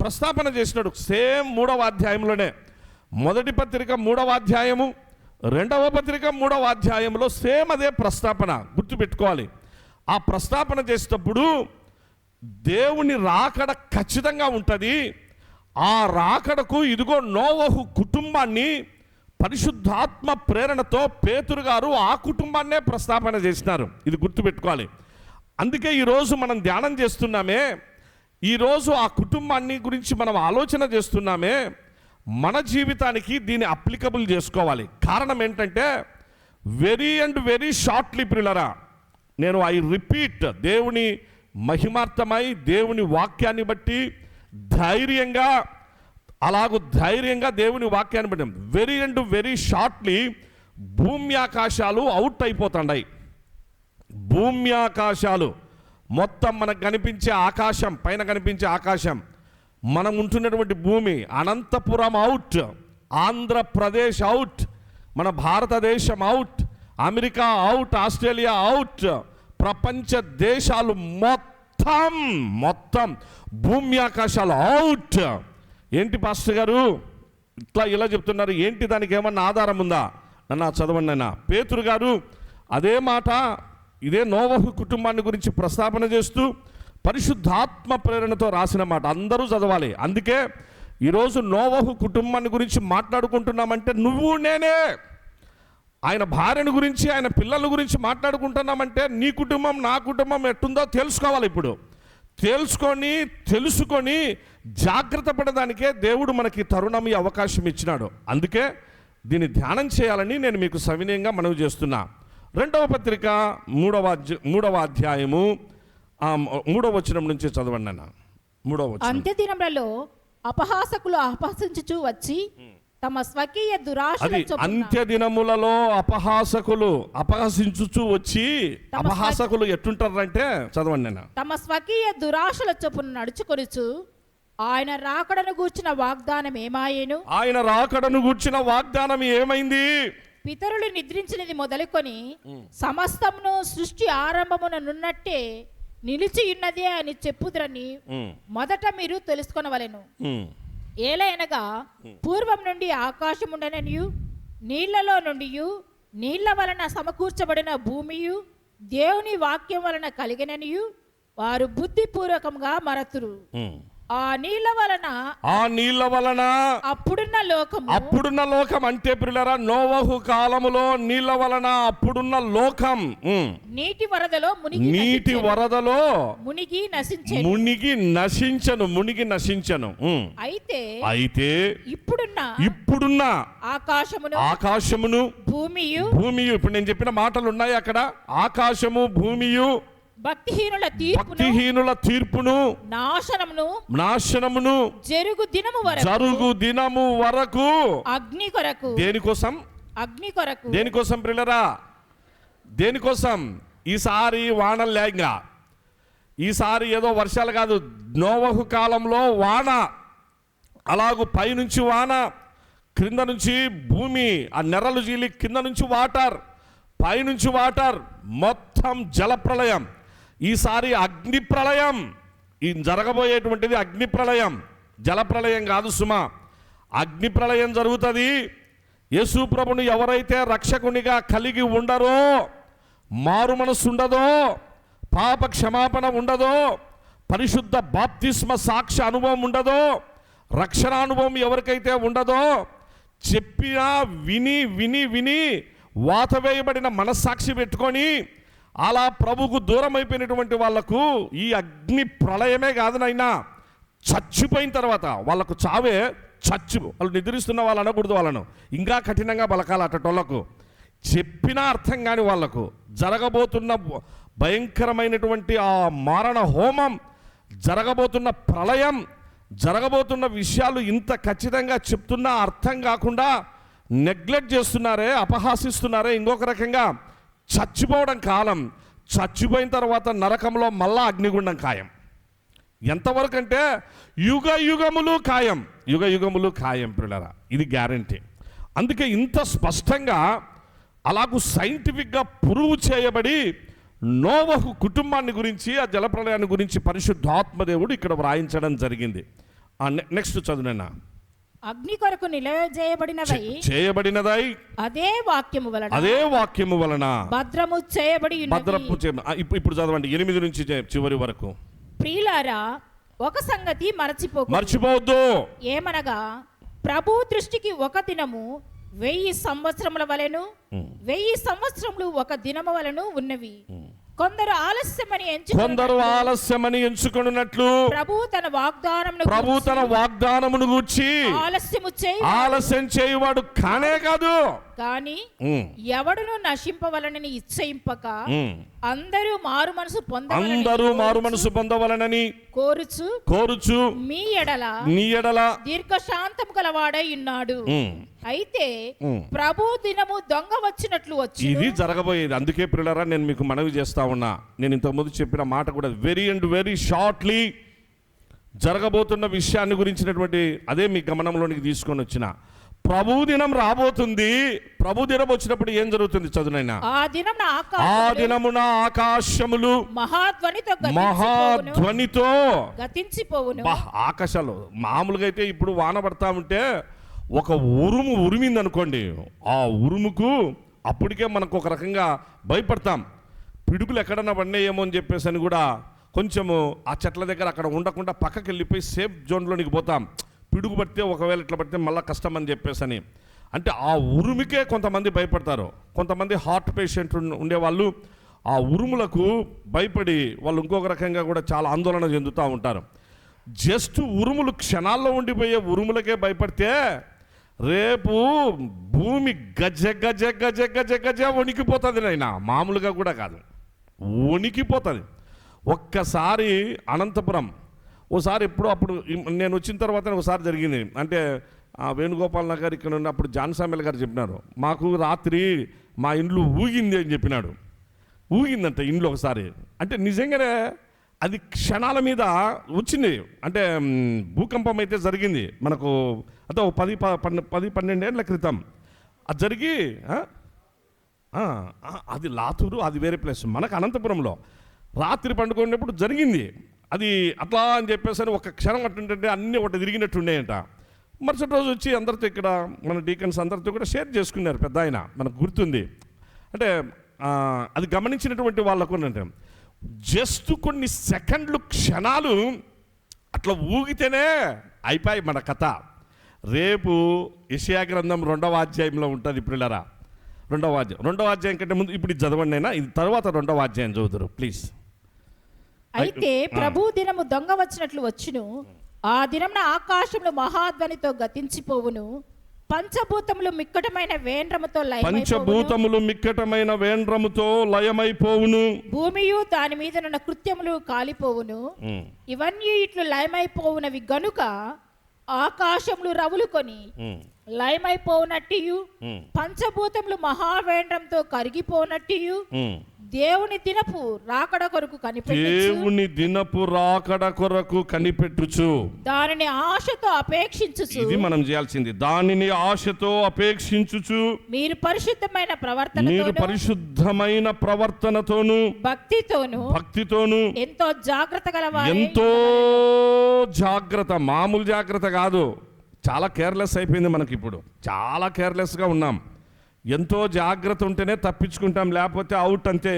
ప్రస్తాపన చేసినాడు. సేమ్ 3వ అధ్యాయంలోనే. మొదటి పత్రిక 3వ అధ్యాయము, 2వ పత్రిక 3వ అధ్యాయంలో సేమ్ అదే ప్రస్తాపన. గుర్తుపెట్టుకోవాలి. ఆ ప్రస్తాపన చేసేటప్పుడు దేవుని రాకడ ఖచ్చితంగా ఉంటుంది. ఆ రాకడకు ఇదిగో నోవహు కుటుంబాన్ని పరిశుద్ధాత్మ ప్రేరణతో పేతురు గారు ఆ కుటుంబాన్నే ప్రస్తాపన చేసినారు. ఇది గుర్తుపెట్టుకోవాలి. అందుకే ఈరోజు మనం ధ్యానం చేస్తున్నామే, ఈరోజు ఆ కుటుంబాన్ని గురించి మనం ఆలోచన చేస్తున్నామే, మన జీవితానికి దీన్ని అప్లికబుల్ చేసుకోవాలి. కారణం ఏంటంటే వెరీ షార్ట్లీ ప్రియులరా, నేను ఐ రిపీట్, దేవుని మహిమార్థమై దేవుని వాక్యాన్ని బట్టి ధైర్యంగా దేవుని వాక్యాన్ని బట్టి వెరీ షార్ట్లీ భూమి ఆకాశాలు అవుట్ అయిపోతున్నాయి. భూమి ఆకాశాలు మొత్తం మనకు కనిపించే ఆకాశం, పైన కనిపించే ఆకాశం, మనం ఉంటున్నటువంటి భూమి, అనంతపురం అవుట్, ఆంధ్రప్రదేశ్ అవుట్, మన భారతదేశం out, America out, Australia out, ప్రపంచ దేశాలు మొత్తం భూమి ఆకాశాలు అవుట్. ఏంటి పాస్టర్ గారు ఇలా చెప్తున్నారు, ఏంటి దానికి ఏమన్నా ఆధారం ఉందా? నన్ను చదవండి అన్న. పేతురు గారు అదే మాట ఇదే నోవహు కుటుంబాన్ని గురించి ప్రస్తాపన చేస్తూ పరిశుద్ధాత్మ ప్రేరణతో రాసిన మాట. అందరూ చదవాలి. అందుకే ఈరోజు నోవహు కుటుంబాన్ని గురించి మాట్లాడుకుంటున్నామంటే నువ్వు నేనే, ఆయన భార్యను గురించి ఆయన పిల్లల గురించి మాట్లాడుకుంటున్నామంటే నీ కుటుంబం నా కుటుంబం ఎట్టుందో తెలుసుకోవాలి. ఇప్పుడు తెలుసుకొని జాగ్రత్త పడడానికే దేవుడు మనకి తరుణం, ఈ అవకాశం ఇచ్చినాడు. అందుకే దీన్ని ధ్యానం చేయాలని నేను మీకు సవినయంగా మనవి చేస్తున్నా. 2వ పత్రిక 3వ అధ్యాయము 3వ వచనం నుంచి చదవండి అన్న. 3వ వచనం. అంత్యదినములలో అపహాసకులు అపహసించుచు వచ్చి తమ స్వకీయ దురాశల చొప్పున. అంత్యదినములలో అపహాసకులు అపహసించుచు వచ్చి, అపహాసకులు ఎట్టుంటారంటే చదవండి అన్న. తమ స్వకీయ దురాశల చొప్పున నడుచుకొనుచు ఆయన రాకడను గూర్చిన వాగ్దానం ఏమాయేను? ఆయన రాకడను గూర్చిన వాగ్దానం ఏమైంది? పితరులు నిద్రించినది మొదలుకొని సమస్తమును సృష్టి ఆరంభమున నున్నట్టే నిలిచి ఉన్నదే అని చెప్పుదురని మొదట మీరు తెలుసుకొనవలెను. ఏలైనగా పూర్వం నుండి ఆకాశముండననియు నీళ్లలో నుండి నీళ్ల వలన సమకూర్చబడిన భూమియు దేవుని వాక్యం వలన కలిగిననియు వారు బుద్ధిపూర్వకంగా మరతురు. ఆ నీళ్ల వలన అప్పుడున్న లోకం అంటే ప్రియులారా, నోవహు కాలములో నీళ్ల వలన అప్పుడున్న లోకం నీటి వరదలో మునిగి నశించను. అయితే ఇప్పుడున్న ఆకాశమును భూమియు, ఇప్పుడు నేను చెప్పిన మాటలు ఉన్నాయి అక్కడ. ఆకాశము భూమియు భక్తిహీనుల తీర్పును నాశనమును జరుగు దినము వరకు అగ్ని కొరకు. దేనికోసం ప్రియులారా? దేనికోసం? ఈసారి వానలు లేంగా, ఈసారి ఏదో వర్షాలు కాదు. నోవహు కాలంలో వాన, అలాగూ పైనుంచి వాన, క్రింద నుంచి భూమి ఆ నెర్రలు జీలి, కింద నుంచి వాటర్, పైనుంచి వాటర్, మొత్తం జలప్రళయం. ఈసారి అగ్ని ప్రళయం. ఈ జరగబోయేటువంటిది అగ్ని ప్రళయం, జలప్రళయం కాదు సుమా. అగ్ని ప్రళయం జరుగుతుంది. యేసు ప్రభుని ఎవరైతే రక్షకునిగా కలిగి ఉండరో, మారు మనసు ఉండదో, పాప క్షమాపణ ఉండదో, పరిశుద్ధ బాప్తిస్మ సాక్ష్య అనుభవం ఉండదో, రక్షణ అనుభవం ఎవరికైతే ఉండదో, చెప్పినా విని వాత వేయబడిన మనస్సాక్షి పెట్టుకొని అలా ప్రభుకు దూరం అయిపోయినటువంటి వాళ్లకు ఈ అగ్ని ప్రళయమే కాదు నైనా, చచ్చిపోయిన తర్వాత వాళ్ళకు చావే వాళ్ళు నిద్రిస్తున్న వాళ్ళు అనకూడదు, వాళ్ళను ఇంకా కఠినంగా బలకాలి. అటటోళ్లకు చెప్పినా అర్థం కాని వాళ్లకు జరగబోతున్న భయంకరమైనటువంటి ఆ మారణ హోమం, జరగబోతున్న ప్రళయం, జరగబోతున్న విషయాలు ఇంత ఖచ్చితంగా చెప్తున్నా అర్థం కాకుండా నెగ్లెక్ట్ చేస్తున్నారే, అపహాసిస్తున్నారే. ఇంకొక రకంగా చచ్చిపోవడం కాలం, చచ్చిపోయిన తర్వాత నరకంలో మళ్ళా అగ్నిగుండం ఖాయం. ఎంతవరకు అంటే యుగ యుగములు ఖాయం, యుగ యుగములు ఖాయం పిల్లరా, ఇది గ్యారంటీ. అందుకే ఇంత స్పష్టంగా అలాగూ సైంటిఫిక్గా ప్రూవ్ చేయబడి నోవహు కుటుంబాన్ని గురించి, ఆ జలప్రలయాన్ని గురించి పరిశుద్ధాత్మదేవుడు ఇక్కడ వ్రాయించడం జరిగింది. నెక్స్ట్ చదువునన్నా. అగ్ని కొరకు చేయబడినదై అదే వాక్యము వలన భద్రము చేయబడి ఇప్పుడు చదవండి 8 నుంచి చివరి వరకు. ప్రియులారా, ఒక సంగతి మర్చిపోవద్దు. ఏమనగా ప్రభు దృష్టికి ఒక దినము 1000 సంవత్సరముల వలెను, 1000 సంవత్సరములు ఒక దినము వలెను ఉన్నవి. కొందరు ఆలస్యమని ఎంచుకొనున్నట్లు ప్రభు తన వాగ్దానమును గూర్చి ఆలస్యం చేయువాడు కానే కాదు, కానీ ఎవడును నశింపవలనని ఇచ్చయింపక అందరూ మారు మనసు పొందవలనని కోరుచు నీ ఎడల దీర్ఘశాంతము గలవాడై ఉన్నాడు. అయితే ప్రభు దినము దొంగ వచ్చినట్లు వచ్చి ఇది జరగబోయేది. అందుకే ప్రియులారా, నేను మీకు మనవి చేస్తా ఉన్నా, నేను ఇంతకుముందు చెప్పిన మాట కూడా వెరీ షార్ట్లీ జరగబోతున్న విషయాన్ని గురించినటువంటి అదే మీ గమనంలోనికి తీసుకొని వచ్చిన. ప్రభు దినం రాబోతుంది. ప్రభు దినం వచ్చినప్పుడు ఏం జరుగుతుంది చదువునైనా? ఆ దినమున ఆకాశములు మహాధ్వనితో గతించిపోవును. ఆకాశాలు మామూలుగా అయితే ఇప్పుడు వాన పడతా ఉంటే ఒక ఉరుము ఉరిమింది అనుకోండి, ఆ ఉరుముకు అప్పటికే మనకు ఒక రకంగా భయపడతాం. పిడుగులు ఎక్కడన్నా పడినాయేమో అని చెప్పేసి అని కూడా కొంచెము ఆ చెట్ల దగ్గర అక్కడ ఉండకుండా పక్కకి వెళ్ళిపోయి సేఫ్ జోన్లోనికి పోతాం. పిడుగు పడితే ఒకవేళ ఇట్లా పడితే మళ్ళీ కష్టం అని చెప్పేసి అని. అంటే ఆ ఉరుముకే కొంతమంది భయపడతారు. కొంతమంది హార్ట్ పేషెంట్ ఉండేవాళ్ళు ఆ ఉరుములకు భయపడి వాళ్ళు ఇంకొక రకంగా కూడా చాలా ఆందోళన చెందుతూ ఉంటారు. జస్ట్ ఉరుములు క్షణాల్లో ఉండిపోయే ఉరుములకే భయపడితే రేపు భూమి గజ గజ గజ గజ గజ వణికిపోతుంది. నాయనా, మామూలుగా కూడా కాదు, వణికిపోతుంది. ఒక్కసారి అనంతపురం ఓసారి ఎప్పుడో అప్పుడు నేను వచ్చిన తర్వాత ఒకసారి జరిగింది. అంటే వేణుగోపాల్ నగర్ ఇక్కడ ఉన్నప్పుడు జాన్సామెల్ గారు చెప్పినారు, మాకు రాత్రి మా ఇండ్లు ఊగింది అని చెప్పినాడు. ఊగిందంట ఇండ్లు ఒకసారి. అంటే నిజంగానే అది క్షణాల మీద వచ్చింది. అంటే భూకంపం అయితే జరిగింది మనకు, అంటే 10-12 ఏళ్ళ క్రితం అది జరిగి, అది లాతూరు, అది వేరే ప్లేస్, మనకు అనంతపురంలో రాత్రి పండుకునేప్పుడు జరిగింది. అది అట్లా అని చెప్పేసి ఒక క్షణం అట్టుంటే అన్నీ ఒకటి తిరిగినట్టుండేయంట. మరుసటి రోజు వచ్చి అందరితో ఇక్కడ మన డీకన్స్ అందరితో కూడా షేర్ చేసుకున్నారు. పెద్ద ఆయన మనకు గుర్తుంది. అంటే అది గమనించినటువంటి వాళ్ళకు అంటే జస్ట్ కొన్ని సెకండ్లు క్షణాలు అట్లా ఊగితేనే అయిపోయి మన కథ. రేపు యెషయా గ్రంథం 2వ అధ్యాయంలో ఉంటుంది ప్రియులారా. 2వ అధ్యాయం కంటే ముందు ఇప్పుడు ఇది చదవండి అయినా, ఇది తర్వాత 2వ అధ్యాయం చదువుతారు ప్లీజ్. అయితే ప్రభు దినము దొంగ వచ్చినట్లు వచ్చును. ఆ దినమున ఆకాశములు మహాధ్వనితో గతించిపోవును. పంచభూతములు మిక్కటమైన వేండ్రముతో లయమైపోవును. భూమియు దాని మీద ఉన్న కృత్యములు కాలిపోవును. ఇవన్నీ ఇట్లు లయమైపోవునవి గనుక ఆకాశములు రవులుకొని లయమైపోనట్టియు, పంచభూతములు మహావేంద్రంతో కరిగిపోనట్టియు దేవుని దినపు రాకడ కొరకు కనిపెట్టుచు దానిని ఆశతో అపేక్షించుచు. ఇది మనం చేయాల్సింది. దానిని ఆశతో అపేక్షించుచు మీరు పరిశుద్ధమైన ప్రవర్తనతోను భక్తితోను ఎంతో జాగ్రత్త, మామూలు జాగ్రత్త కాదు, చాలా కేర్లెస్ అయిపోయింది మనకి. ఇప్పుడు చాలా కేర్లెస్గా ఉన్నాం. ఎంతో జాగ్రత్త ఉంటేనే తప్పించుకుంటాం, లేకపోతే అవుట్ అంతే.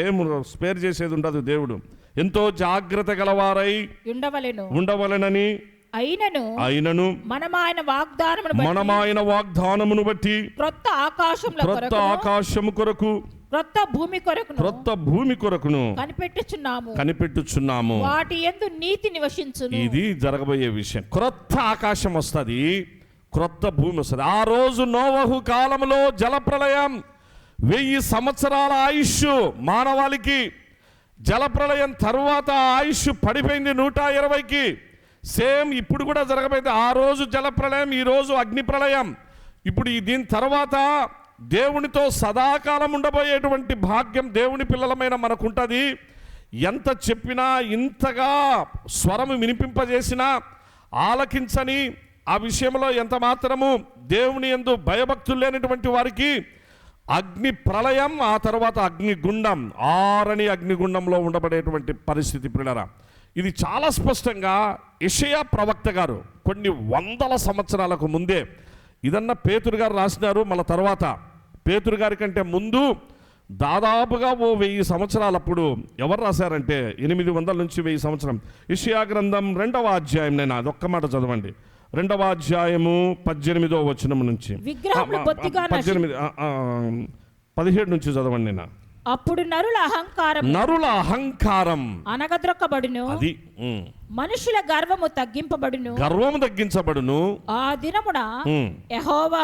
ఏం స్పేర్ చేసేది ఉండదు. దేవుడు ఎంతో జాగ్రత్త గలవారై ఉండవలెనని అయినను మనం ఆయన వాగ్దానమును బట్టి క్రొత్త ఆకాశము కొరకు క్రొత్త భూమి కొరకును కనిపెట్టుచున్నాము. వాటి యందు నీతి నివసించును. ఇది జరగబోయే విషయం. క్రొత్త ఆకాశం వస్తుంది, క్రొత్త భూమి వస్తుంది. ఆ రోజు నోవహు కాలంలో జలప్రలయం 1000 సంవత్సరాల ఆయుష్ మానవాళికి. జలప్రలయం తర్వాత ఆయుష్ పడిపోయింది 120కి. సేమ్ ఇప్పుడు కూడా జరగబోయేది. ఆ రోజు జలప్రలయం, ఈ రోజు అగ్ని ప్రళయం. ఇప్పుడు దీని తర్వాత దేవునితో సదాకాలం ఉండబోయేటువంటి భాగ్యం దేవుని పిల్లలమైన మనకుంటుంది. ఎంత చెప్పినా ఇంతగా స్వరము వినిపింపజేసినా ఆలకించని ఆ విషయంలో ఎంత మాత్రము దేవుని యందు భయభక్తులు లేనటువంటి వారికి అగ్ని ప్రళయం, ఆ తర్వాత అగ్నిగుండం, ఆరని అగ్నిగుండంలో ఉండబడేటువంటి పరిస్థితి ప్రియులారా. ఇది చాలా స్పష్టంగా యెషయా ప్రవక్త గారు కొన్ని వందల సంవత్సరాలకు ముందే ఇదన్నా పేతురు గారు రాసినారు. మళ్ళీ తర్వాత పేతురు గారి కంటే ముందు దాదాపుగా 1000 సంవత్సరాలప్పుడు ఎవరు రాశారంటే 800 నుంచి 1000 సంవత్సరం యెషయా గ్రంథం 2వ అధ్యాయం. నేను అదొక్క మాట చదవండి. 2వ అధ్యాయము 18వ వచనం నుంచి 17 నుంచి చదవండి. నేను అప్పుడు నరుల అహంకారం అనగద్రొక్కబడును, అది మనుషుల గర్వము తగ్గించబడును. ఆ దినమున యెహోవా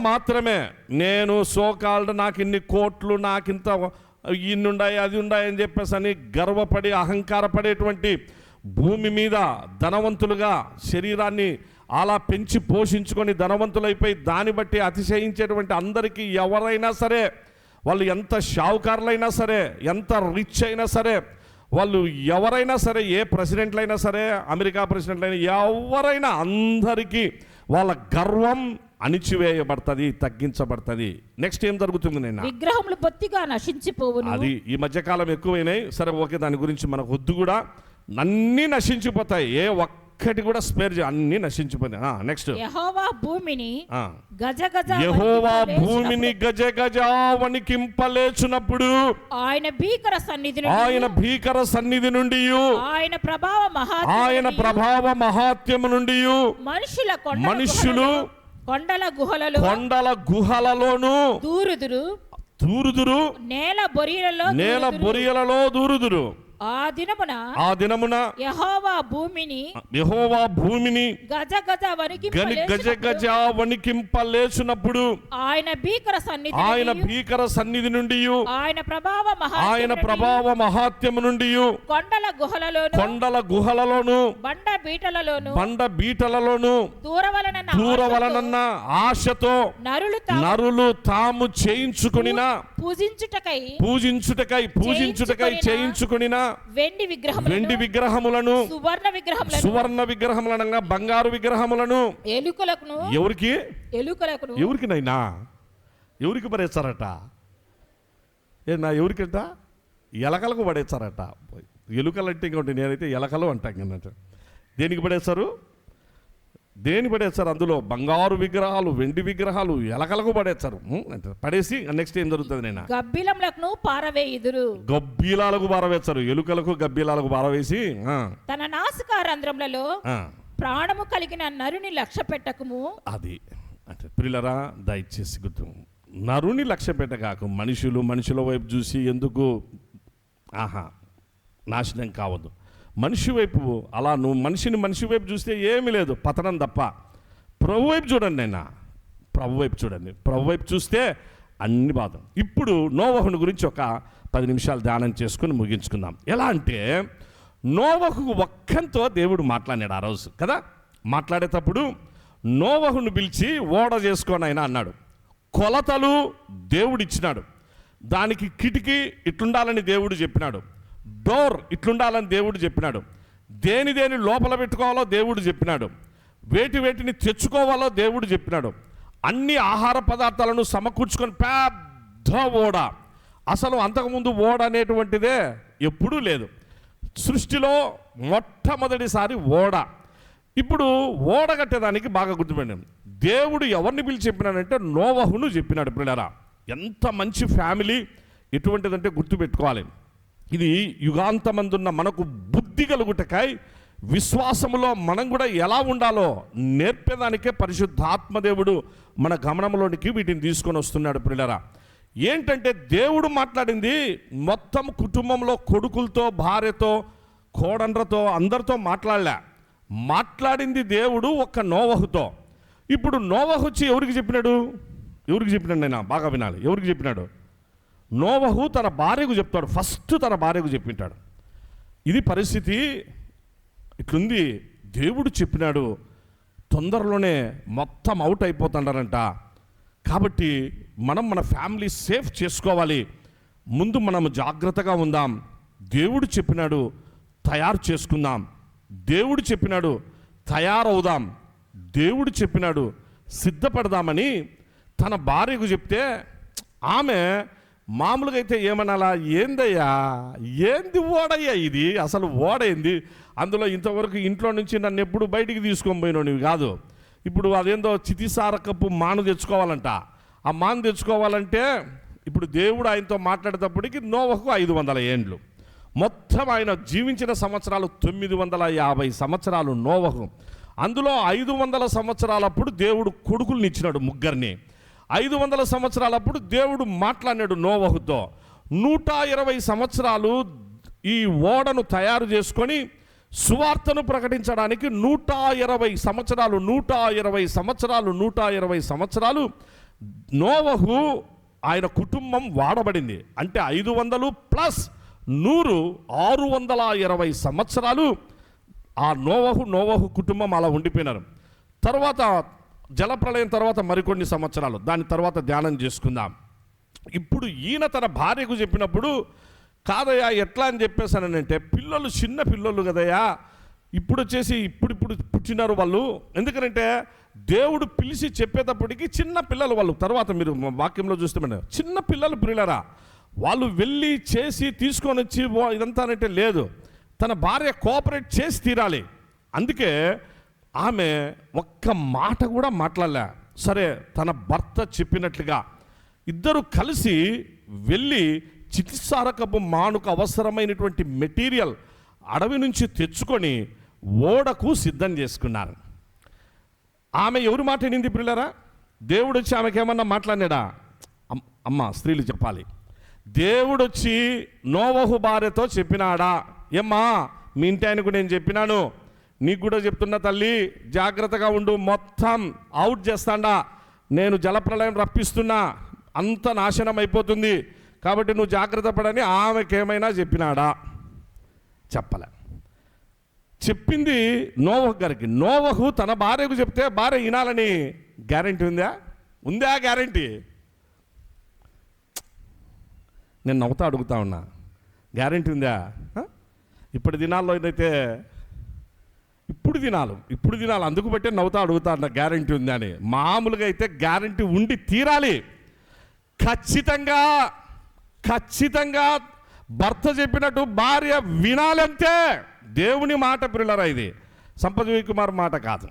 మాత్రమే నేను సోకాల్డ్ నాకు ఇన్ని కోట్లు, నాకింత ఇన్ని ఉన్నాయి, అది ఉన్నాయి అని చెప్పేసి అని గర్వపడి అహంకారపడేటువంటి, భూమి మీద ధనవంతులుగా శరీరాన్ని అలా పెంచి పోషించుకొని ధనవంతులైపోయి దాన్ని బట్టి అతిశయించేటువంటి అందరికీ ఎవరైనా సరే, వాళ్ళు ఎంత షావుకారులైనా సరే, ఎంత రిచ్ అయినా సరే, వాళ్ళు ఎవరైనా సరే, ఏ ప్రెసిడెంట్లైనా సరే, అమెరికా ప్రెసిడెంట్లైనా ఎవరైనా, అందరికీ వాళ్ళ గర్వం అణిచివేయబడుతుంది, తగ్గించబడుతుంది. నెక్స్ట్ ఏం జరుగుతుంది? నేను విగ్రహములు బొత్తిగా నశించిపోవును. అది ఈ మధ్యకాలం ఎక్కువైనాయి. సరే, ఓకే, దాని గురించి మనకు వద్దు కూడా. అన్నీ నశించిపోతాయి, ఏ ఒక్కటి కూడా స్పేర్ అన్నీ నశించిపోతాయి. నెక్స్ట్ యెహోవా భూమిని గజ గజ వణికింపలేచునప్పుడు ఆయన భీకర సన్నిధి నుండి ఆయన ప్రభావ మహాత్యము నుండి మనుషులు కొండల గుహలలోను దూరుదురు, నేల బొరియలలో దూరుదురు. ఆ దినమున యెహోవా భూమిని గజ గజ వణికింపలేచునప్పుడు ఆయన భీకర సన్నిధి నుండి ఆయన ప్రభావ మహాత్యము నుండి కొండల గుహలలోను బండ బీటలలోను దూరవలనన్న ఆశతో నరులు తాము చేయించుకొనిన పూజించుటకై చేయించుకొనిన వెండి విగ్రహములను సువర్ణ విగ్రహములను బంగారు విగ్రహములను ఎవరికి నైనా ఎవరికి పడేస్తారట? ఎవరికంట? ఎలకలకు పడేస్తారట. ఎలుకలంటే ఇంకోటి, నేనైతే ఎలకలు అంటాను. దేనికి పడేస్తారు? అందులో బంగారు విగ్రహాలు, వెండి విగ్రహాలు ఎలకలకు పడేస్తారు. పడేసి నెక్స్ట్ ఏం జరుగుతుంది? నేను గబ్బీలాలకు పారవేస్తారు. ఎలుకలకు గబ్బీలాలకు పారవేసి తన నాసికారంధ్రములలో ప్రాణము కలిగిన నరుని లక్ష్య పెట్టకము. అది అంటే ప్రియులరా, దయచేసి గుర్తు, నరుని లక్ష్య పెట్టగాకు. మనుషుల వైపు చూసి ఎందుకు నాశనం కావద్దు. మనిషి వైపు అలా నువ్వు మనిషి వైపు చూస్తే ఏమీ లేదు, పతనం తప్ప. ప్రభు వైపు చూడండి. ప్రభు వైపు చూస్తే అన్ని బాధ. ఇప్పుడు నోవహుని గురించి ఒక 10 నిమిషాలు ధ్యానం చేసుకుని ముగించుకుందాం. ఎలా అంటే, నోవహు ఒక్కంతో దేవుడు మాట్లాడాడు ఆ రోజు కదా. మాట్లాడేటప్పుడు నోవహును పిలిచి ఓడ చేసుకోనైనా అన్నాడు. కొలతలు దేవుడు ఇచ్చినాడు. దానికి కిటికీ ఇట్లుండాలని దేవుడు చెప్పినాడు. డోర్ ఇట్లుండాలని దేవుడు చెప్పినాడు. దేని లోపల పెట్టుకోవాలో దేవుడు చెప్పినాడు. వేటిని తెచ్చుకోవాలో దేవుడు చెప్పినాడు. అన్ని ఆహార పదార్థాలను సమకూర్చుకొని పెద్ద ఓడ. అసలు అంతకుముందు ఓడ అనేటువంటిదే ఎప్పుడూ లేదు. సృష్టిలో మొట్టమొదటిసారి ఓడ. ఇప్పుడు ఓడ కట్టేదానికి బాగా గుర్తుపెట్టాం. దేవుడు ఎవరిని పిలిచి చెప్పినాడంటే నోవహును చెప్పినాడు. పిల్లరా, ఎంత మంచి ఫ్యామిలీ ఎటువంటిదంటే గుర్తుపెట్టుకోవాలి. ఇది యుగాంతమందున్న మనకు బుద్ధి కలుగుటకై, విశ్వాసములో మనం కూడా ఎలా ఉండాలో నేర్పేదానికే పరిశుద్ధాత్మదేవుడు మన గమనంలోనికి వీటిని తీసుకొని వస్తున్నాడు. పిల్లరా, ఏంటంటే దేవుడు మాట్లాడింది మొత్తం కుటుంబంలో కొడుకులతో, భార్యతో, కోడండ్రతో, అందరితో మాట్లాడింది దేవుడు ఒక్క నోవహుతో. ఇప్పుడు నోవహు వచ్చి ఎవరికి చెప్పినాడు? నేను బాగా వినాలి. ఎవరికి చెప్పినాడు? నోవహు తన భార్యకు చెప్తాడు. ఫస్ట్ తన భార్యకు చెప్పింటాడు. ఇది పరిస్థితి ఇట్లుంది, దేవుడు చెప్పినాడు, తొందరలోనే మొత్తం అవుట్ అయిపోతున్నారంట. కాబట్టి మనం మన ఫ్యామిలీ సేఫ్ చేసుకోవాలి. ముందు మనము జాగ్రత్తగా ఉందాం. దేవుడు చెప్పినాడు తయారు చేసుకుందాం, దేవుడు చెప్పినాడు తయారవుదాం, దేవుడు చెప్పినాడు సిద్ధపడదామని తన భార్యకు చెప్తే ఆమె మామూలుగా అయితే ఏమనాలా, ఏందయ్యా, ఏంది ఓడయ్యా ఇది, అసలు ఓడైంది, అందులో ఇంతవరకు ఇంట్లో నుంచి నన్ను ఎప్పుడు బయటికి తీసుకొని పోయినవి కాదు, ఇప్పుడు అదేందో చితిసారకపు మాను తెచ్చుకోవాలంట. ఆ మాను తెచ్చుకోవాలంటే ఇప్పుడు దేవుడు ఆయనతో మాట్లాడేటప్పటికి నోవహుకు 500 ఏండ్లు, మొత్తం ఆయన జీవించిన సంవత్సరాలు 950 సంవత్సరాలు నోవహు. అందులో 500 సంవత్సరాలప్పుడు దేవుడు కొడుకుల్ని ఇచ్చినాడు, ముగ్గురిని. 500 సంవత్సరాలప్పుడు దేవుడు మాట్లాడినాడు నోవహుతో. 120 సంవత్సరాలు ఈ ఓడను తయారు చేసుకొని సువార్తను ప్రకటించడానికి 120 సంవత్సరాలు 120 సంవత్సరాలు నోవహు ఆయన కుటుంబం వాడబడింది. అంటే 500 ప్లస్ 100 620 సంవత్సరాలు ఆ నోవహు కుటుంబం అలా ఉండిపోయినారు. తర్వాత జలప్రళయం తర్వాత మరికొన్ని సంవత్సరాలు, దాని తర్వాత ధ్యానం చేసుకుందాం. ఇప్పుడు ఈయన తన భార్యకు చెప్పినప్పుడు, కాదయ్యా ఎట్లా అని చెప్పేసానంటే, పిల్లలు చిన్న పిల్లలు కదయ్యా, ఇప్పుడు వచ్చేసి ఇప్పుడు పుట్టినారు వాళ్ళు, ఎందుకంటే దేవుడు పిలిచి చెప్పేటప్పటికి చిన్న పిల్లలు వాళ్ళు. తర్వాత మీరు వాక్యంలో చూస్తే చిన్న పిల్లలు పిల్లరా, వాళ్ళు వెళ్ళి చేసి తీసుకొని వచ్చి ఇదంతా అంటే లేదు, తన భార్య కోఆపరేట్ చేసి తీరాలి. అందుకే ఆమె ఒక్క మాట కూడా మాట్లాడలే. సరే, తన భర్త చెప్పినట్లుగా ఇద్దరు కలిసి వెళ్ళి చితిసారకపు మానుకు అవసరమైనటువంటి మెటీరియల్ అడవి నుంచి తెచ్చుకొని ఓడకు సిద్ధం చేసుకున్నారు. ఆమె ఎవరు మాట వినింది పిల్లరా? దేవుడు వచ్చి ఆమెకి ఏమన్నా మాట్లాడినాడా? అమ్మ స్త్రీలు చెప్పాలి. దేవుడు వచ్చి నోవహు భార్యతో చెప్పినాడా, ఏమ్మా మీ ఇంటి ఆయనకు నేను చెప్పినాను, నీకు కూడా చెప్తున్నా తల్లి, జాగ్రత్తగా ఉండు, మొత్తం అవుట్ చేస్తాడా, నేను జలప్రలయం రప్పిస్తున్నా, అంత నాశనం అయిపోతుంది, కాబట్టి నువ్వు జాగ్రత్త పడని ఆమెకేమైనా చెప్పినాడా? చెప్పలే. చెప్పింది నోవహు గారికి. నోవహు తన భార్యకు చెప్తే భార్య వినాలని గ్యారెంటీ ఉందా గ్యారెంటీ? నేను నవ్వుతా అడుగుతా ఉన్నా, గ్యారెంటీ ఉందా? ఇప్పటి దినాల్లో అయితే ఇప్పుడు దినాలు అందుకు బట్టే నవ్వుతా అడుగుతా అన్న, గ్యారెంటీ ఉందా అని. మామూలుగా అయితే గ్యారెంటీ ఉండి తీరాలి. ఖచ్చితంగా భర్త చెప్పినట్టు భార్య వినాలంటే దేవుని మాట పిల్లరా. ఇది సంపత్ వి కుమార్ మాట కాదు,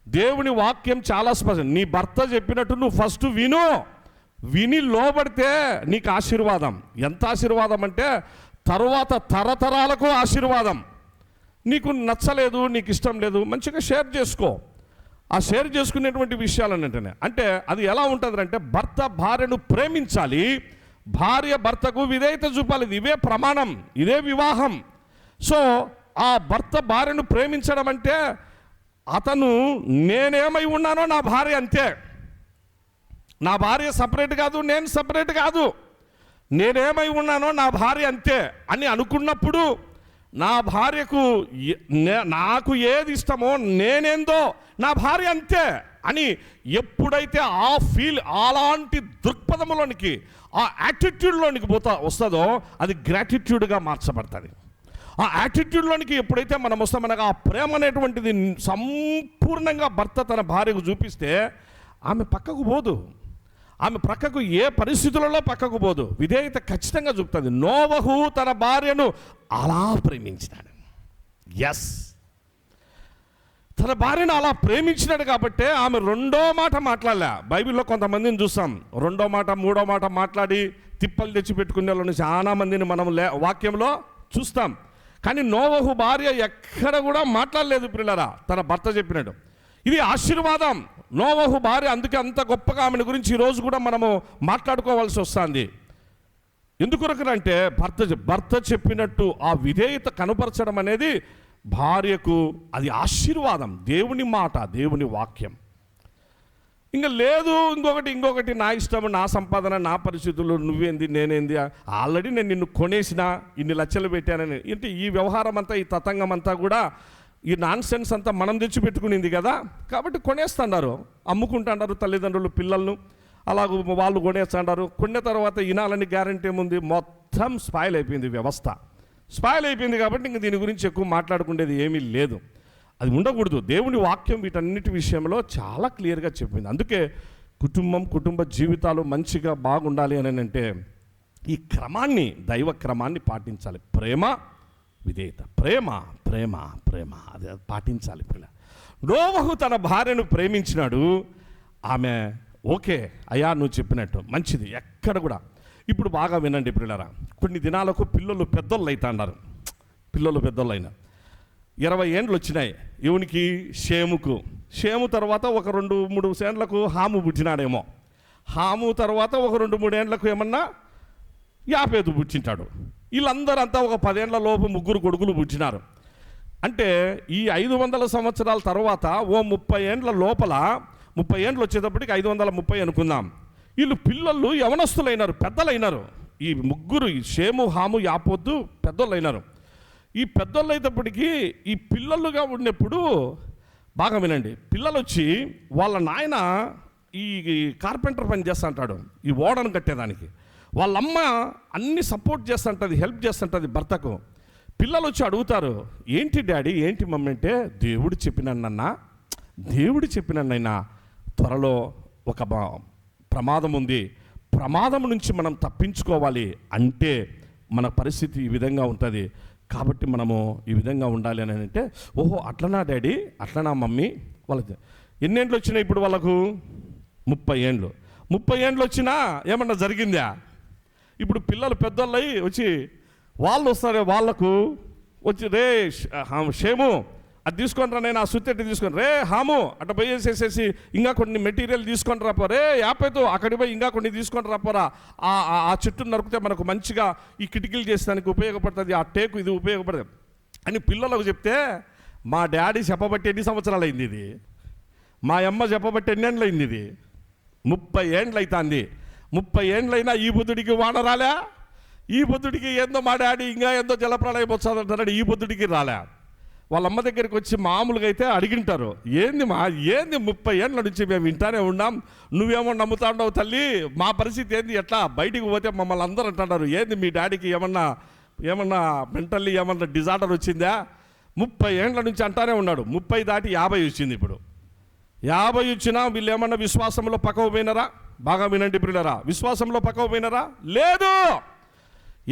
దేవుని వాక్యం చాలా స్పష్టం. నీ భర్త చెప్పినట్టు నువ్వు ఫస్ట్ విని లోబడితే నీకు ఆశీర్వాదం. ఎంత ఆశీర్వాదం అంటే తరువాత తరతరాలకు ఆశీర్వాదం. నీకు నచ్చలేదు, నీకు ఇష్టం లేదు, మంచిగా షేర్ చేసుకో. ఆ షేర్ చేసుకునేటువంటి విషయాలు అంటే అది ఎలా ఉంటుంది అంటే, భర్త భార్యను ప్రేమించాలి, భార్య భర్తకు విధేయత చూపాలి. ఇవే ప్రమాణం, ఇదే వివాహం. సో ఆ భర్త భార్యను ప్రేమించడం అంటే, అతను నేనేమై ఉన్నానో నా భార్య అంతే, నా భార్య సపరేట్ కాదు, నేను సపరేట్ కాదు, నేనేమై ఉన్నానో నా భార్య అంతే అని అనుకున్నప్పుడు, నా భార్యకు నాకు ఏది ఇష్టమో నేనేందో నా భార్య అంతే అని ఎప్పుడైతే అలాంటి దృక్పథంలోనికి, ఆ యాటిట్యూడ్లోనికి వస్తుందో అది గ్రాటిట్యూడ్గా మార్చబడుతుంది. ఆ యాటిట్యూడ్లోనికి ఎప్పుడైతే మనం వస్తాం, మనకు ఆ ప్రేమ అనేటువంటిది సంపూర్ణంగా భర్త తన భార్యకు చూపిస్తే ఆమె పక్కకు పోదు, ఆమె ప్రక్కకు ఏ పరిస్థితులలో పక్కకు పోదు, విధేయత ఖచ్చితంగా చూపుతుంది. నోవహు తన భార్యను అలా ప్రేమించినాడు. ఎస్, తన భార్యను అలా ప్రేమించినాడు కాబట్టి ఆమె రెండో మాట మాట్లాడలే. బైబిల్లో కొంతమందిని చూస్తాం, రెండో మాట మూడో మాట మాట్లాడి తిప్పలు తెచ్చి పెట్టుకునే వాళ్ళని చాలా మందిని మనం వాక్యంలో చూస్తాం. కానీ నోవహు భార్య ఎక్కడ కూడా మాట్లాడలేదు పిల్లరా, తన భర్త చెప్పినాడు. ఇది ఆశీర్వాదం. నోవహు భార్య అందుకే అంత గొప్పగా ఆమెను గురించి ఈరోజు కూడా మనము మాట్లాడుకోవాల్సి వస్తుంది. ఎందుకొరకనంటే భర్త చెప్పినట్టు ఆ విధేయత కనపరచడం అనేది భార్యకు అది ఆశీర్వాదం. దేవుని మాట, దేవుని వాక్యం. ఇంకా లేదు ఇంకొకటి నా ఇష్టం, నా సంపాదన, నా పరిస్థితులు, నువ్వేంది నేనేంది, ఆల్రెడీ నేను నిన్ను కొనేసిన, ఇన్ని లక్షలు పెట్టానని. అంటే ఈ వ్యవహారం అంతా, ఈ తతంగం అంతా కూడా, ఈ నాన్ సెన్స్ అంతా మనం తెచ్చిపెట్టుకునింది కదా, కాబట్టి కొనేస్తున్నారు, అమ్ముకుంటున్నారు తల్లిదండ్రులు పిల్లలను. అలాగూ వాళ్ళు కొనేస్తాడారు. కొన్న తర్వాత వినాలని గ్యారంటీ ఏముంది? మొత్తం స్పాయిల్ అయిపోయింది, వ్యవస్థ స్పాయిల్ అయిపోయింది. కాబట్టి ఇంక దీని గురించి ఎక్కువ మాట్లాడుకునేది ఏమీ లేదు. అది ఉండకూడదు. దేవుని వాక్యం వీటన్నిటి విషయంలో చాలా క్లియర్గా చెప్పింది. అందుకే కుటుంబ జీవితాలు మంచిగా బాగుండాలి అని అంటే ఈ క్రమాన్ని, దైవ క్రమాన్ని పాటించాలి. ప్రేమ, విధేయత, ప్రేమ ప్రేమ ప్రేమ అది పాటించాలి. నోవహు తన భార్యను ప్రేమించినాడు. ఆమె ఓకే అయ్యా నువ్వు చెప్పినట్టు మంచిది, ఎక్కడ కూడా. ఇప్పుడు బాగా వినండి పిల్లరా, కొన్ని దినాలకు పిల్లలు పెద్దోళ్ళు అవుతా అన్నారు. పిల్లలు పెద్దోళ్ళు అయినా 20 ఏండ్లు వచ్చినాయి ఇవనికి, షేము తర్వాత ఒక 2-3 ఏండ్లకు హాము పుట్టినాడేమో. హాము తర్వాత ఒక 2-3 ఏండ్లకు ఏమన్నా యాపేతు పుట్టింటాడు. వీళ్ళందరూ అంతా ఒక 10 ఏండ్ల లోపు 3 కొడుకులు పుట్టినారు. అంటే ఈ 500 సంవత్సరాల తర్వాత ఓ 30 ఏండ్ల లోపల, 30 ఏండ్లు వచ్చేటప్పటికి 530 అనుకుందాం, వీళ్ళు పిల్లలు యవనస్తులైనారు, పెద్దలైనారు. ఈ 3 ఈ షేము, హాము, యాపోతు పెద్దోళ్ళు అయినారు. ఈ పెద్దోళ్ళు అయినప్పటికీ ఈ పిల్లలుగా ఉన్నప్పుడు బాగా వినండి, పిల్లలు వచ్చి వాళ్ళ నాయన ఈ కార్పెంటర్ పని చేస్తా అంటాడు, ఈ ఓడను కట్టేదానికి. వాళ్ళమ్మ అన్ని సపోర్ట్ చేస్తుంటుంది, హెల్ప్ చేస్తుంటుంది భర్తకు. పిల్లలు వచ్చి అడుగుతారు, ఏంటి డాడీ, ఏంటి మమ్మీ అంటే, దేవుడు చెప్పినన్నైనా త్వరలో ఒక ప్రమాదం ఉంది, ప్రమాదం నుంచి మనం తప్పించుకోవాలి అంటే మన పరిస్థితి ఈ విధంగా ఉంటుంది, కాబట్టి మనము ఈ విధంగా ఉండాలి అని అంటే, ఓహో అట్లనా డాడీ, అట్లనా మమ్మీ. వాళ్ళకి ఎన్నేండ్లు వచ్చినాయి ఇప్పుడు? వాళ్ళకు 30 ఏండ్లు. 30 ఏండ్లు వచ్చినా ఏమన్నా జరిగిందా? ఇప్పుడు పిల్లలు పెద్దోళ్ళై వచ్చి వాళ్ళు వస్తారు, వాళ్ళకు వచ్చి రే షేము అది తీసుకొని రా, నేను ఆ సుత్తెట్టి తీసుకొని, రే హాము అట్లా పోయేసేసేసి ఇంకా కొన్ని మెటీరియల్ తీసుకొని రాపో, రే యాపేతో అక్కడికి పోయి ఇంకా కొన్ని తీసుకొని రాపోరా, ఆ చెట్టును నరికితే మనకు మంచిగా ఈ కిటికీలు చేసేదానికి ఉపయోగపడుతుంది, ఆ టేకు ఇది ఉపయోగపడుతుంది అని పిల్లలకు చెప్తే, మా డాడీ చెప్పబట్టి ఎన్ని సంవత్సరాలు అయింది ఇది, మా అమ్మ చెప్పబట్టి ఎన్నేళ్ళు అయింది ఇది, 30 ఏండ్లు అవుతుంది. 30 ఏండ్లైనా ఈ బుద్ధుడికి వాన రాలే, ఈ బుద్ధుడికి ఏందో మా డాడీ ఇంకా ఏందో జలప్రళయం వచ్చాదంటాడు, ఈ బుద్ధుడికి రాలే. వాళ్ళ అమ్మ దగ్గరికి వచ్చి మామూలుగా అయితే అడిగింటారు, ఏంది 30 ఏండ్ల నుంచి మేము వింటానే ఉన్నాం, నువ్వేమో నమ్ముతా ఉండవు తల్లి, మా పరిస్థితి ఏంది, ఎట్లా బయటికి పోతే మమ్మల్ని అందరూ అంటున్నారు, ఏంది మీ డాడీకి ఏమన్నా మెంటల్లీ ఏమన్నా డిజార్డర్ వచ్చిందా? 30 ఏండ్ల నుంచి అంటానే ఉన్నాడు. 30 దాటి 50 వచ్చింది. ఇప్పుడు 50 వచ్చినా వీళ్ళు ఏమన్నా విశ్వాసంలో పక్కకు పోయినారా? బాగా వినండి పిల్లరా, విశ్వాసంలో పక్కకు పోయినారా? లేదు.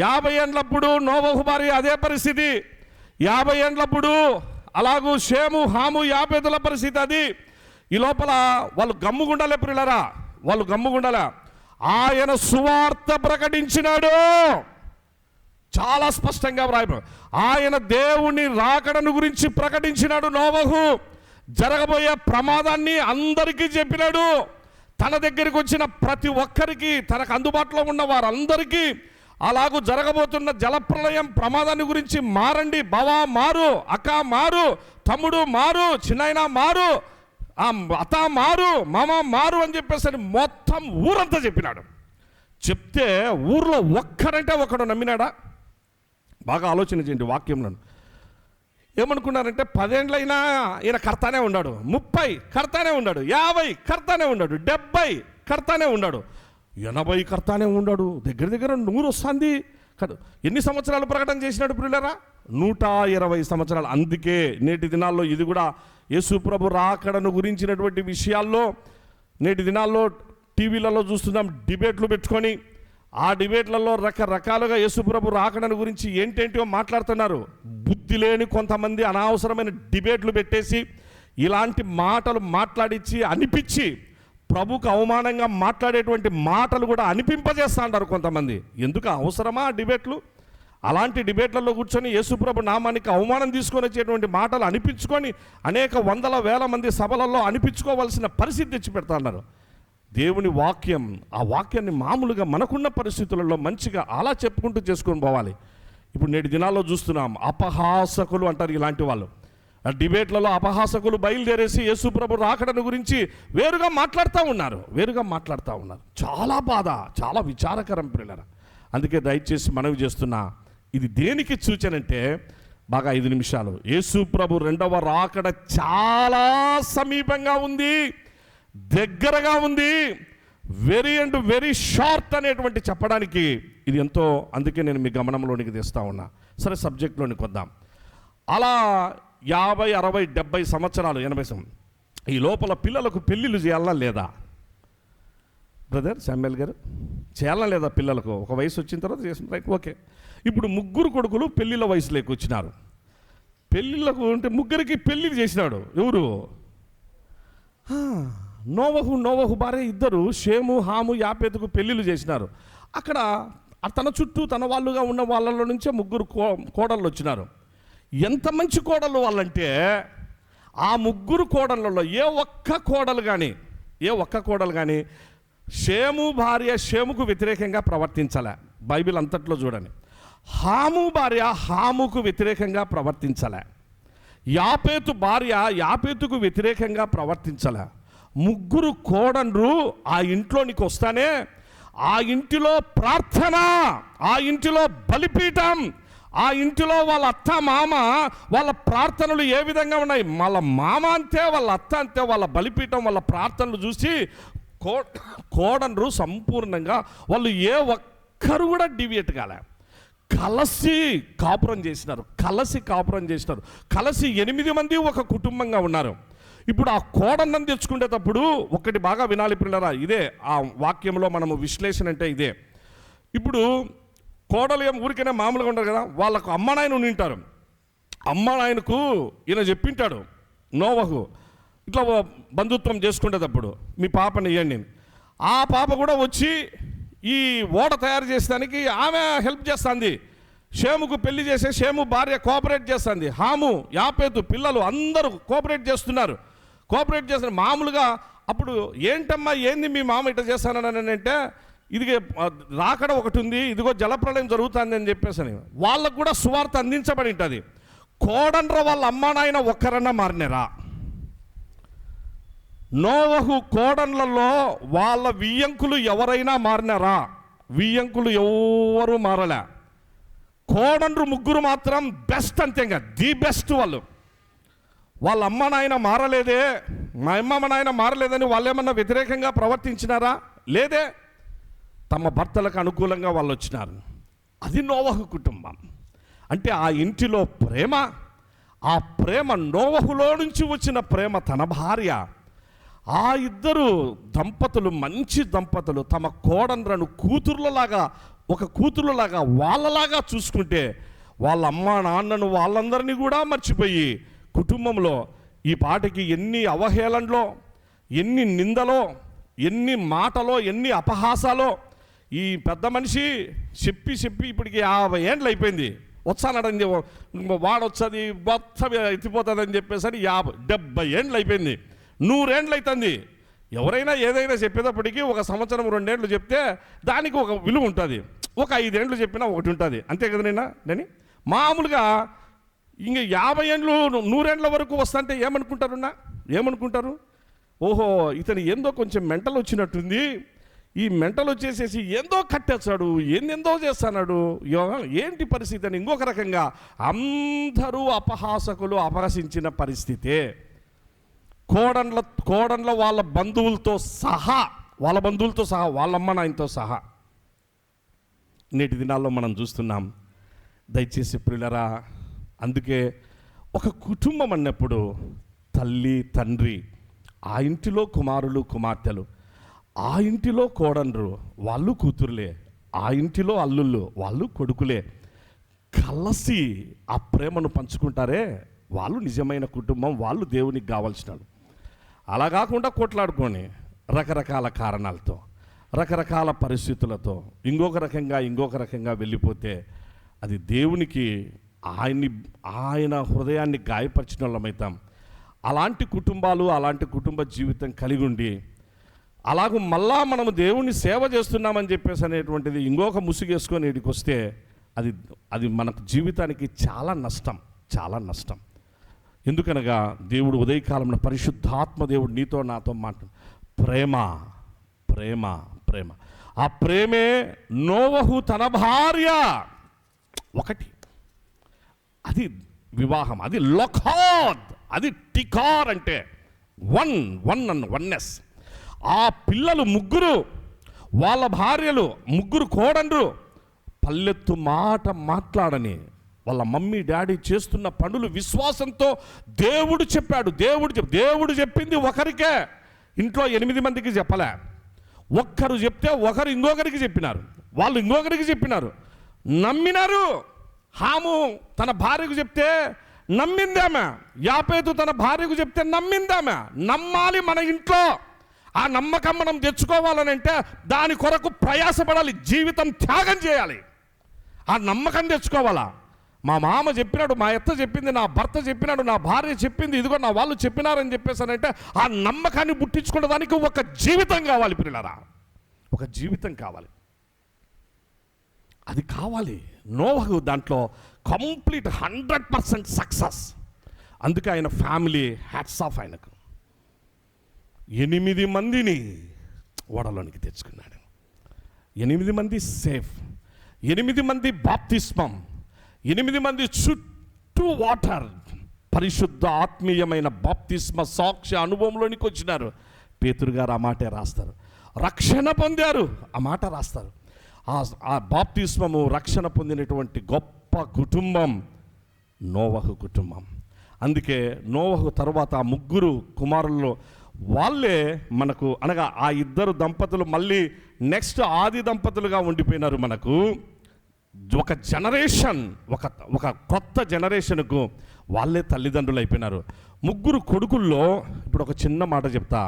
50 ఏండ్లప్పుడు నోవహు భార్య అదే పరిస్థితి, 50 ఏండ్లప్పుడు అలాగూ షేము, హాము, యాపేతుల పరిస్థితి అది. ఈ లోపల వాళ్ళు గమ్ముగుండాలే పిల్లరా, వాళ్ళు గమ్ముగుండాల. ఆయన సువార్త ప్రకటించినాడు, చాలా స్పష్టంగా వ్రాయబడి, ఆయన దేవుని రాకడను గురించి ప్రకటించినాడు. నోవహు జరగబోయే ప్రమాదాన్ని అందరికీ చెప్పినాడు. తన దగ్గరికి వచ్చిన ప్రతి ఒక్కరికి, తనకు అందుబాటులో ఉన్న వారందరికీ అలాగూ జరగబోతున్న జలప్రళయం ప్రమాదాన్ని గురించి, మారండి, బావా మారు, అక్క మారు, తమ్ముడు మారు, చిన్నైనా మారు, అత్త మారు, మామ మారు అని చెప్పేసి మొత్తం ఊరంతా చెప్పినాడు. చెప్తే ఊర్లో ఒక్కడంటే ఒకడు నమ్మినాడా? బాగా ఆలోచన చేయండి వాక్యంలో. ఏమనుకున్నారంటే 10 ఏండ్లైనా ఈయన కర్తానే ఉన్నాడు, 30 కర్తానే ఉన్నాడు, 50 కర్తానే ఉన్నాడు, 70 కర్తానే ఉన్నాడు, 80 కర్తానే ఉన్నాడు, దగ్గర 100 వస్తుంది. ఎన్ని సంవత్సరాలు ప్రకటన చేసినాడు పిల్లరా? 120 సంవత్సరాలు. అందుకే నేటి దినాల్లో ఇది కూడా యేసు ప్రభు రాకడను గురించినటువంటి విషయాల్లో నేటి దినాల్లో టీవీలలో చూస్తున్నాం, డిబేట్లు పెట్టుకొని ఆ డిబేట్లలో రకరకాలుగా యేసు ప్రభు రాకడను గురించి ఏంటేంటో మాట్లాడుతున్నారు. బుద్ధి లేని కొంతమంది అనవసరమైన డిబేట్లు పెట్టేసి ఇలాంటి మాటలు మాట్లాడించి అనిపించి ప్రభుకు అవమానంగా మాట్లాడేటువంటి మాటలు కూడా అనిపింపజేస్తా అంటారు కొంతమంది. ఎందుకు అవసరమా డిబేట్లు? అలాంటి డిబేట్లలో కూర్చొని యేసుప్రభు నామానికి అవమానం తీసుకొని వచ్చేటువంటి మాటలు అనిపించుకొని అనేక 100,000 మంది సభలలో అనిపించుకోవాల్సిన పరిస్థితి తెచ్చిపెడతా అన్నారు. దేవుని వాక్యం, ఆ వాక్యాన్ని మామూలుగా మనకున్న పరిస్థితులలో మంచిగా అలా చెప్పుకుంటూ చేసుకొని పోవాలి. ఇప్పుడు నేటి దినాల్లో చూస్తున్నాం, అపహాసకులు అంటారు ఇలాంటి వాళ్ళు. డిబేట్లలో అపహాసకులు బయలుదేరేసి యేసుప్రభు రాకడను గురించి వేరుగా మాట్లాడుతూ ఉన్నారు. చాలా బాధ, చాలా విచారకరం పిల్లల. అందుకే దయచేసి మనవి చేస్తున్నా, ఇది దేనికి సూచనంటే బాగా 5 నిమిషాలు, యేసుప్రభు 2వ రాకడ చాలా సమీపంగా ఉంది, దగ్గరగా ఉంది. వెరీ అండ్ వెరీ షార్ట్ అనేటువంటి చెప్పడానికి ఇది ఎంతో, అందుకే నేను మీ గమనంలోనికి తెస్తా ఉన్నా. సరే, సబ్జెక్ట్లోనికి వద్దాం. అలా 50, 60, 70 సంవత్సరాలు, 80 ఈ లోపల పిల్లలకు పెళ్ళిళ్ళు చేయాలా లేదా బ్రదర్ శామ్యుయల్ గారు? చేయాలా లేదా? పిల్లలకు ఒక వయసు వచ్చిన తర్వాత చేసిన, రైట్, ఓకే. ఇప్పుడు 3 కొడుకులు పెళ్ళిళ్ళ వయసులోకి వచ్చినారు. పెళ్ళిళ్ళకు అంటే 3కి పెళ్ళిళ్ళు చేసినాడు. ఎవరు? నోవహు భార్య, 2 షేము, హాము, యాపేతుకు పెళ్ళిళ్ళు చేసినారు. అక్కడ తన చుట్టూ తన వాళ్ళుగా ఉన్న వాళ్ళలో నుంచే 3 కోడళ్ళు వచ్చినారు. ఎంత మంచి కోడళ్ళు వాళ్ళంటే, ఆ 3 కోడళ్ళలో ఏ ఒక్క కోడలు కానీ షేము భార్య షేముకు వ్యతిరేకంగా ప్రవర్తించలే. బైబిల్ అంతట్లో చూడండి. హాము భార్య హాముకు వ్యతిరేకంగా ప్రవర్తించలే. యాపేతు భార్య యాపేతుకు వ్యతిరేకంగా ప్రవర్తించలే. 3 కోడళ్ళు ఆ ఇంట్లోనికి వస్తానే, ఆ ఇంటిలో ప్రార్థన, ఆ ఇంటిలో బలిపీఠం, ఆ ఇంటిలో వాళ్ళ అత్త మామ వాళ్ళ ప్రార్థనలు ఏ విధంగా ఉన్నాయి, వాళ్ళ మామ అంతే, వాళ్ళ అత్త అంతే, వాళ్ళ బలిపీఠం, వాళ్ళ ప్రార్థనలు చూసి కోడళ్ళు సంపూర్ణంగా వాళ్ళు ఏ ఒక్కరు కూడా డివియేట్ కాలే. కలిసి కాపురం చేసినారు. కలిసి 8 మంది ఒక కుటుంబంగా ఉన్నారు. ఇప్పుడు ఆ కోడళ్ళని తెచ్చుకునేటప్పుడు ఒకటి బాగా వినాలి పిల్లరా, ఇదే ఆ వాక్యంలో మనము విశ్లేషణ అంటే ఇదే. ఇప్పుడు కోడలు ఏం ఊరికైనా మామూలుగా ఉండరు కదా, వాళ్ళకు అమ్మ నాయన ఉండింటారు. అమ్మ నాయనకు ఈయన చెప్పింటాడు నోవహు, ఇట్లా బంధుత్వం చేసుకునేటప్పుడు మీ పాపని ఇవ్వండి. ఆ పాప కూడా వచ్చి ఈ ఓడ తయారు చేసేదానికి ఆమె హెల్ప్ చేస్తుంది. షేముకు పెళ్లి చేసే షేము భార్య కోఆపరేట్ చేస్తుంది. హాము, యాపేతు పిల్లలు అందరూ కోఆపరేట్ చేస్తున్నారు. మామూలుగా అప్పుడు ఏంటమ్మా ఏంది మీ మామ ఇట్లా చేస్తానని అంటే, ఇది రాకడ ఒకటి ఉంది, ఇదిగో జలప్రళయం జరుగుతుంది అని చెప్పేసి వాళ్ళకు కూడా సువార్త అందించబడి ఉంటుంది. కోడండ్ర వాళ్ళ అమ్మ నాయన ఒక్కరన్నా మారినారా? నోవహు కోడన్లలో వాళ్ళ వియ్యంకులు ఎవరైనా మారినారా? వియ్యంకులు ఎవరు మారలే. కోడండ్రు 3 మాత్రం బెస్ట్, అంతే, ఇంకా ది బెస్ట్. వాళ్ళ అమ్మ నాయన మారలేదే, మా అమ్మ నాయన మారలేదని వాళ్ళు ఏమన్నా వ్యతిరేకంగా ప్రవర్తించినారా? లేదే. తమ భర్తలకు అనుకూలంగా వాళ్ళు వచ్చినారు. అది నోవహు కుటుంబం. అంటే ఆ ఇంటిలో ప్రేమ, ఆ ప్రేమ నోవహులో నుంచి వచ్చిన ప్రేమ తన భార్య, ఆ 2 దంపతులు మంచి దంపతులు తమ కోడన్రను కూతుర్లలాగా వాళ్ళలాగా చూసుకుంటే, వాళ్ళ అమ్మ నాన్నను వాళ్ళందరినీ కూడా మర్చిపోయి కుటుంబంలో ఈ పాటికి ఎన్ని అవహేళనలో, ఎన్ని నిందలో, ఎన్ని మాటలో, ఎన్ని అపహాసాలో. ఈ పెద్ద మనిషి చెప్పి ఇప్పటికి 50 ఏండ్లు అయిపోయింది. వచ్చానడండి, వాడొచ్చది మొత్తం ఎత్తిపోతుందని చెప్పేసి 50-70 ఏండ్లు అయిపోయింది. 100 ఏండ్లు అవుతుంది. ఎవరైనా ఏదైనా చెప్పేటప్పటికీ 1 సంవత్సరం 2 ఏండ్లు చెప్తే దానికి ఒక విలువ ఉంటుంది. ఒక 5 ఏండ్లు చెప్పినా ఒకటి ఉంటుంది, అంతే కదా నేను మామూలుగా. ఇంక 50 ఏండ్లు 100 ఏండ్ల వరకు వస్తుంటే ఏమనుకుంటారు? ఓహో, ఇతను ఏందో కొంచెం మెంటల్ వచ్చినట్టుంది, ఈ మెంటల్ వచ్చేసేసి ఏందో కట్టేస్తాడు, ఏందో చేస్తున్నాడు, ఏంటి పరిస్థితి అని ఇంకొక రకంగా అందరూ అపహాసకులు అపహసించిన పరిస్థితే. కోడన్ల వాళ్ళ బంధువులతో సహా, వాళ్ళ అమ్మ నాయనతో సహా నేటి దినాల్లో మనం చూస్తున్నాం. దయచేసి ప్రియులరా, అందుకే ఒక కుటుంబం అన్నప్పుడు తల్లి తండ్రి, ఆ ఇంటిలో కుమారులు కుమార్తెలు, ఆ ఇంటిలో కోడన్రు వాళ్ళు కూతురులే, ఆ ఇంటిలో అల్లుళ్ళు వాళ్ళు కొడుకులే, కలిసి ఆ ప్రేమను పంచుకుంటారే వాళ్ళు నిజమైన కుటుంబం, వాళ్ళు దేవునికి కావాల్సిన. అలా కాకుండా కొట్లాడుకొని రకరకాల కారణాలతో, రకరకాల పరిస్థితులతో ఇంకొక రకంగా వెళ్ళిపోతే అది దేవునికి ఆయన హృదయాన్ని గాయపరిచిన వాళ్ళమవుతాం. అలాంటి కుటుంబాలు, అలాంటి కుటుంబ జీవితం కలిగి ఉండి అలాగూ మళ్ళా మనము దేవుని సేవ చేస్తున్నామని చెప్పేసి అనేటువంటిది ఇంకొక ముసుగేసుకొని ఇక్కడికి వస్తే అది మనకు జీవితానికి చాలా నష్టం. ఎందుకనగా దేవుడు ఉదయకాలంలో పరిశుద్ధాత్మ దేవుడు నీతో నాతో ప్రేమ. ఆ ప్రేమే నోవహు తన భార్య ఒకటి, అది వివాహం, అది లొఖాద్, అది టికార్ అంటే వన్నెస్. ఆ పిల్లలు 3 వాళ్ళ భార్యలు, ముగ్గురు కోడళ్ళు పల్లెత్తు మాట మాట్లాడని వాళ్ళ మమ్మీ డాడీ చేస్తున్న పనులు విశ్వాసంతో దేవుడు చెప్పాడు. దేవుడు చెప్పింది ఒకరికే, ఇంట్లో 8 మందికి చెప్పలే. ఒక్కరు చెప్తే ఒకరు ఇంకొకరికి చెప్పినారు, వాళ్ళు ఇంకొకరికి చెప్పినారు, నమ్మినారు. హాము తన భార్యకు చెప్తే నమ్మిందామె, యాపేతు తన భార్యకు చెప్తే నమ్మిందామె. నమ్మాలి మన ఇంట్లో. ఆ నమ్మకం మనం తెచ్చుకోవాలని అంటే దాని కొరకు ప్రయాసపడాలి, జీవితం త్యాగం చేయాలి. ఆ నమ్మకం తెచ్చుకోవాలా. మా మామ చెప్పినాడు, మా అత్త చెప్పింది, నా భర్త చెప్పినాడు, నా భార్య చెప్పింది, ఇదిగో నా వాళ్ళు చెప్పినారని చెప్పేసానంటే ఆ నమ్మకాన్ని పుట్టించుకునే దానికి ఒక జీవితం కావాలి పిల్లరా, ఒక జీవితం కావాలి. అది కావాలి. నోవహు దాంట్లో కంప్లీట్ 100% సక్సెస్. అందుకే ఆయన ఫ్యామిలీ హ్యాట్స్ ఆఫ్ ఆయనకు. 8 మందిని ఓడలోనికి తెచ్చుకున్నాడు. 8 మంది సేఫ్, 8 మంది బాప్తిస్మం, 8 మంది చుట్టూ వాటర్, పరిశుద్ధ ఆత్మీయమైన బాప్తిస్మ సాక్ష్య అనుభవంలోనికి వచ్చినారు. పేతురు గారు ఆ మాటే రాస్తారు. రక్షణ పొందారు, ఆ మాట రాస్తారు. ఆ బాప్తిస్మము, రక్షణ పొందినటువంటి గొప్ప కుటుంబం నోవహు కుటుంబం. అందుకే నోవహు తర్వాత ఆ 3 కుమారుల్లో వాళ్ళే మనకు, అనగా ఆ 2 దంపతులు మళ్ళీ నెక్స్ట్ ఆది దంపతులుగా ఉండిపోయినారు. మనకు ఒక జనరేషన్, ఒక కొత్త జనరేషన్కు వాళ్ళే తల్లిదండ్రులు అయిపోయినారు. 3 కొడుకుల్లో ఇప్పుడు ఒక చిన్న మాట చెప్తా.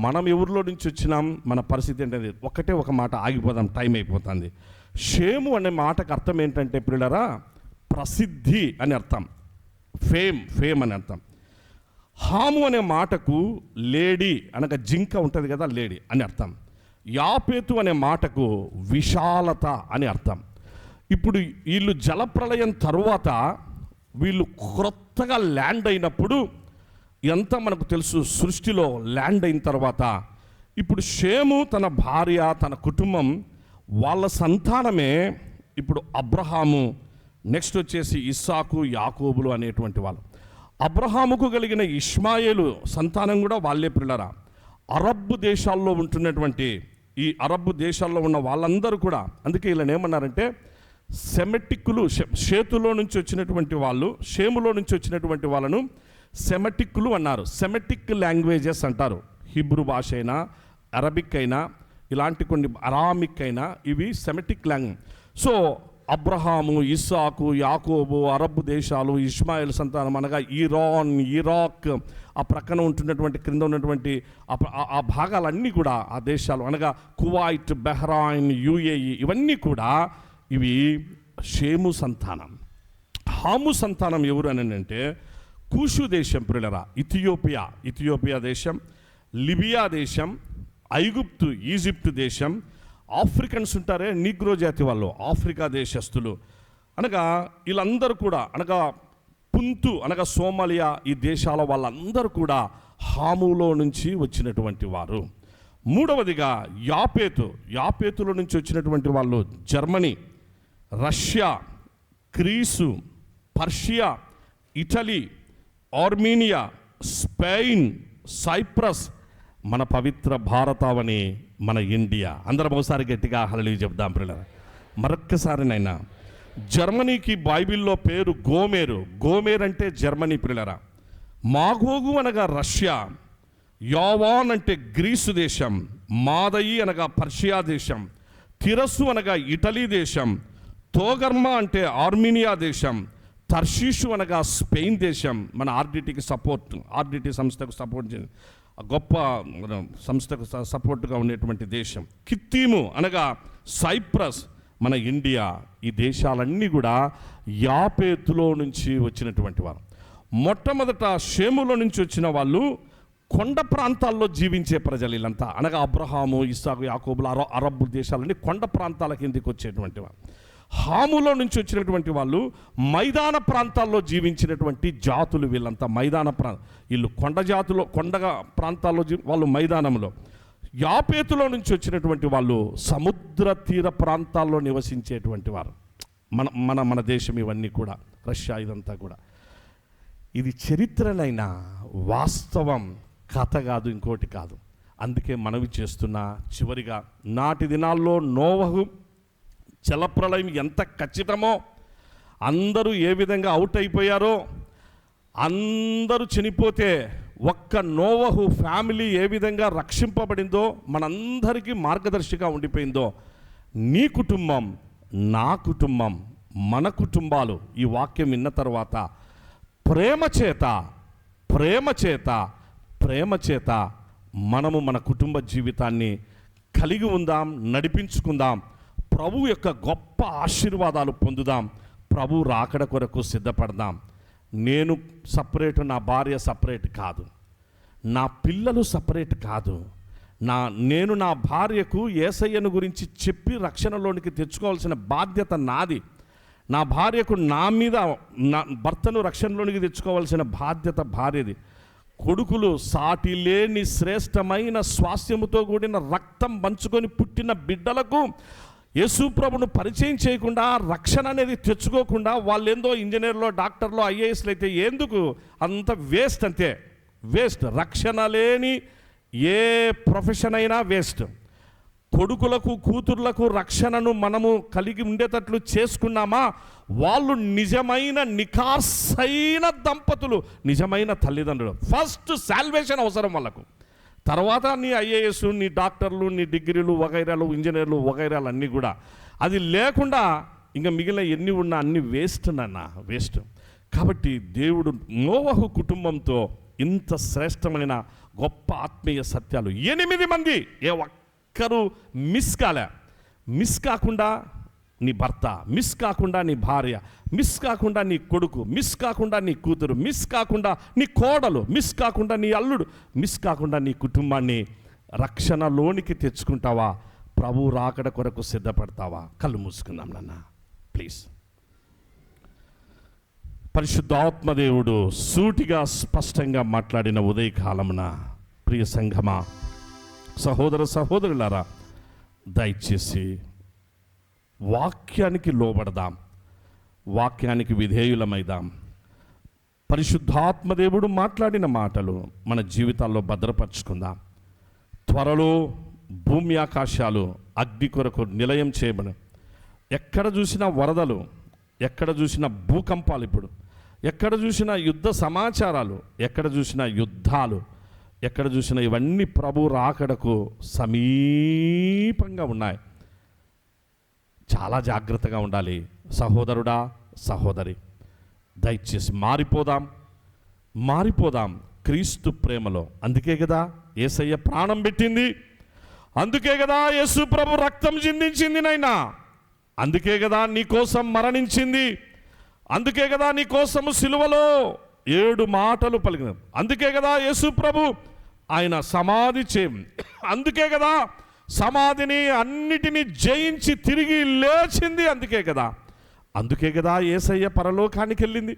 మనం ఎవరిలో నుంచి వచ్చినాం, మన పరిస్థితి ఏంటంటే ఒకటే ఒక మాట, ఆగిపోదాం, టైం అయిపోతుంది. షేము అనే మాటకు అర్థం ఏంటంటే పిల్లరా, ప్రసిద్ధి అని అర్థం, ఫేమ్ అని అర్థం. హాము అనే మాటకు లేడీ అనగా జింక ఉంటుంది కదా, లేడీ అని అర్థం. యాపేతు అనే మాటకు విశాలత అని అర్థం. ఇప్పుడు వీళ్ళు జలప్రళయం తరువాత వీళ్ళు క్రొత్తగా ల్యాండ్ అయినప్పుడు, ఎంత మనకు తెలుసు, సృష్టిలో ల్యాండ్ అయిన తర్వాత ఇప్పుడు షేము తన భార్య, తన కుటుంబం, వాళ్ళ సంతానమే ఇప్పుడు అబ్రహాము, నెక్స్ట్ వచ్చేసి ఇస్సాకు, యాకోబులు అనేటువంటి వాళ్ళు. అబ్రహాముకు కలిగిన ఇష్మాయేలు సంతానం కూడా వాళ్ళే పిల్లరా. అరబ్ దేశాల్లో ఉంటున్నటువంటి ఈ అరబ్ దేశాల్లో ఉన్న వాళ్ళందరూ కూడా, అందుకే వీళ్ళని ఏమన్నారంటే సెమెటిక్కులు. షేతులో నుంచి వచ్చినటువంటి వాళ్ళు, షేములో నుంచి వచ్చినటువంటి వాళ్ళను సెమెటిక్కులు అన్నారు. సెమెటిక్ లాంగ్వేజెస్ అంటారు. హిబ్రూ భాష అయినా, అరబిక్ అయినా, ఇలాంటి కొన్ని అరామిక్ అయినా, ఇవి సెమెటిక్ లాంగ్వేజ్. సో అబ్రహాము, ఇస్సాకు, యాకోబు, అరబ్ దేశాలు, ఇష్మాయిల్ సంతానం అనగా ఇరాన్, ఇరాక్, ఆ ప్రక్కన ఉంటున్నటువంటి క్రింద ఉన్నటువంటి ఆ భాగాలన్నీ కూడా ఆ దేశాలు అనగా కువైట్, బహ్రాయిన్, యుఏఈ, ఇవన్నీ కూడా ఇవి షేము సంతానం. హాము సంతానం ఎవరు అని అంటే కూషు దేశం పిల్లరా, ఇథియోపియా దేశం, లిబియా దేశం, ఐగుప్తు, ఈజిప్టు దేశం, ఆఫ్రికన్స్ ఉంటారే, నీగ్రో జాతి వాళ్ళు, ఆఫ్రికా దేశస్తులు అనగా వీళ్ళందరూ కూడా, అనగా పుంతు అనగా సోమాలియా, ఈ దేశాల వాళ్ళందరూ కూడా హాములో నుంచి వచ్చినటువంటి వారు. మూడవదిగా యాపేతులో నుంచి వచ్చినటువంటి వాళ్ళు Germany, Russia, Greece, Persia, Italy, Armenia, Spain, Cyprus, మన పవిత్ర భారతావని, మన ఇండియా. అందరం ఒకసారి గట్టిగా హల్లెలూయా చెప్దాం పిల్లలు. మరొక్కసారినైనా జర్మనీకి బైబిల్లో పేరు గోమేర్ అంటే జర్మనీ పిల్లరా. మాగోగు అనగా రష్యా, యావాన్ అంటే గ్రీసు దేశం, మాదయి అనగా పర్షియా దేశం, తిరస్సు అనగా ఇటలీ దేశం, తోగర్మ అంటే ఆర్మీనియా దేశం, తర్షీషు అనగా స్పెయిన్ దేశం, మన ఆర్డిటి సంస్థకు సపోర్ట్ గొప్ప సంస్థకు సపోర్ట్గా ఉండేటువంటి దేశం. కిత్తీము అనగా సైప్రస్, మన ఇండియా. ఈ దేశాలన్నీ కూడా యాపేతులో నుంచి వచ్చినటువంటి వారు. మొట్టమొదట షేములో నుంచి వచ్చిన వాళ్ళు కొండ ప్రాంతాల్లో జీవించే ప్రజలు వీళ్ళంతా, అనగా అబ్రహాము, ఇస్సాకు, యాకోబులు, అరబ్ దేశాలన్నీ కొండ ప్రాంతాల కిందకి వచ్చేటువంటి వారు. హాములో నుంచి వచ్చినటువంటి వాళ్ళు మైదాన ప్రాంతాల్లో జీవించినటువంటి జాతులు వీళ్ళంతా. వీళ్ళు కొండ ప్రాంతాల్లో వాళ్ళు మైదానంలో. యాపేతులో నుంచి వచ్చినటువంటి వాళ్ళు సముద్ర తీర ప్రాంతాల్లో నివసించేటువంటి వారు. మన దేశం ఇవన్నీ కూడా, రష్యా, ఇదంతా కూడా. ఇది చరిత్రలైన వాస్తవం, కథ కాదు, ఇంకోటి కాదు. అందుకే మనవి చేస్తున్నా, చివరిగా నాటి దినాల్లో నోవహు జలప్రళయం ఎంత ఖచ్చితమో, అందరూ ఏ విధంగా అవుట్ అయిపోయారో, అందరూ చనిపోతే ఒక్క నోవహు ఫ్యామిలీ ఏ విధంగా రక్షింపబడిందో, మనందరికీ మార్గదర్శిగా ఉండిపోయిందో, నీ కుటుంబం, నా కుటుంబం, మన కుటుంబాలు ఈ వాక్యం విన్న తర్వాత ప్రేమ చేత మనము మన కుటుంబ జీవితాన్ని కలిగి ఉందాం, నడిపించుకుందాం, ప్రభు యొక్క గొప్ప ఆశీర్వాదాలు పొందుదాం, ప్రభు రాకడ కొరకు సిద్ధపడదాం. నేను సపరేట్, నా భార్య సపరేట్ కాదు, నా పిల్లలు సపరేట్ కాదు, నేను నా భార్యకు యేసయ్యను గురించి చెప్పి రక్షణలోనికి తెచ్చుకోవాల్సిన బాధ్యత నాది. నా భార్యకు నా మీద నా భర్తను రక్షణలోనికి తెచ్చుకోవాల్సిన బాధ్యత భార్యది. కొడుకులు సాటి లేని శ్రేష్టమైన స్వాస్థ్యముతో కూడిన రక్తం పంచుకొని పుట్టిన బిడ్డలకు యేసు ప్రభును పరిచయం చేయకుండా, రక్షణ అనేది తెచ్చుకోకుండా, వాళ్ళేందో ఇంజనీర్లో, డాక్టర్లో, ఐఏఎస్లు అయితే ఎందుకు, అంత వేస్ట్, అంతే వేస్ట్. రక్షణ లేని ఏ ప్రొఫెషన్ అయినా వేస్ట్. కొడుకులకు కూతుర్లకు రక్షణను మనము కలిగి ఉండేటట్లు చేసుకున్నామా, వాళ్ళు నిజమైన నికార్సైన దంపతులు, నిజమైన తల్లిదండ్రులు. ఫస్ట్ సాల్వేషన్ అవసరం వాళ్ళకు, తర్వాత నీ ఐఏఎస్, నీ డాక్టర్లు, నీ డిగ్రీలు వగైరాలు, ఇంజనీర్లు వగైరాలు అన్నీ కూడా. అది లేకుండా ఇంకా మిగిలిన ఎన్ని ఉన్నా అన్ని వేస్ట్ నాన్న, వేస్ట్. కాబట్టి దేవుడు నోవహు కుటుంబంతో ఇంత శ్రేష్టమైన గొప్ప ఆత్మీయ సత్యాలు 8 మంది, ఏ ఒక్కరు మిస్ కాకుండా నీ భర్త, మిస్ కాకుండా నీ భార్య, మిస్ కాకుండా నీ కొడుకు, మిస్ కాకుండా నీ కూతురు, మిస్ కాకుండా నీ కోడలు, మిస్ కాకుండా నీ అల్లుడు, మిస్ కాకుండా నీ కుటుంబాన్ని రక్షణలోనికి తెచ్చుకుంటావా? ప్రభు రాకడ కొరకు సిద్ధపడతావా? కళ్ళు మూసుకుందాం నాన్న ప్లీజ్. పరిశుద్ధాత్మదేవుడు సూటిగా స్పష్టంగా మాట్లాడిన ఉదయకాలమున ప్రియ సంఘమా, సహోదర సహోదరులారా, దయచేసి వాక్యానికి లోబడదాం, వాక్యానికి విధేయులమైదాం. పరిశుద్ధాత్మదేవుడు మాట్లాడిన మాటలు మన జీవితాల్లో భద్రపరుచుకుందాం. త్వరలో భూమి ఆకాశాలు అగ్ని కొరకు నిలయం చేయబడి, ఎక్కడ చూసినా వరదలు, ఎక్కడ చూసినా భూకంపాలు, ఇప్పుడు ఎక్కడ చూసినా యుద్ధ సమాచారాలు, ఎక్కడ చూసినా యుద్ధాలు, ఎక్కడ చూసినా ఇవన్నీ ప్రభు రాకడకు సమీపంగా ఉన్నాయి. చాలా జాగ్రత్తగా ఉండాలి సహోదరుడా, సహోదరి. దయచేసి మారిపోదాం క్రీస్తు ప్రేమలో. అందుకే కదా యేసయ్య ప్రాణం పెట్టింది, అందుకే కదా యేసు ప్రభు రక్తం చిందించింది నైనా, అందుకే కదా నీ కోసం మరణించింది, అందుకే కదా నీ కోసము సిలువలో 7 మాటలు పలికిన, అందుకే కదా యేసు ప్రభు ఆయన సమాధి అందుకే కదా సమాధిని అన్నిటినీ జయించి తిరిగి లేచింది, అందుకే కదా యేసయ్య పరలోకానికి వెళ్ళింది,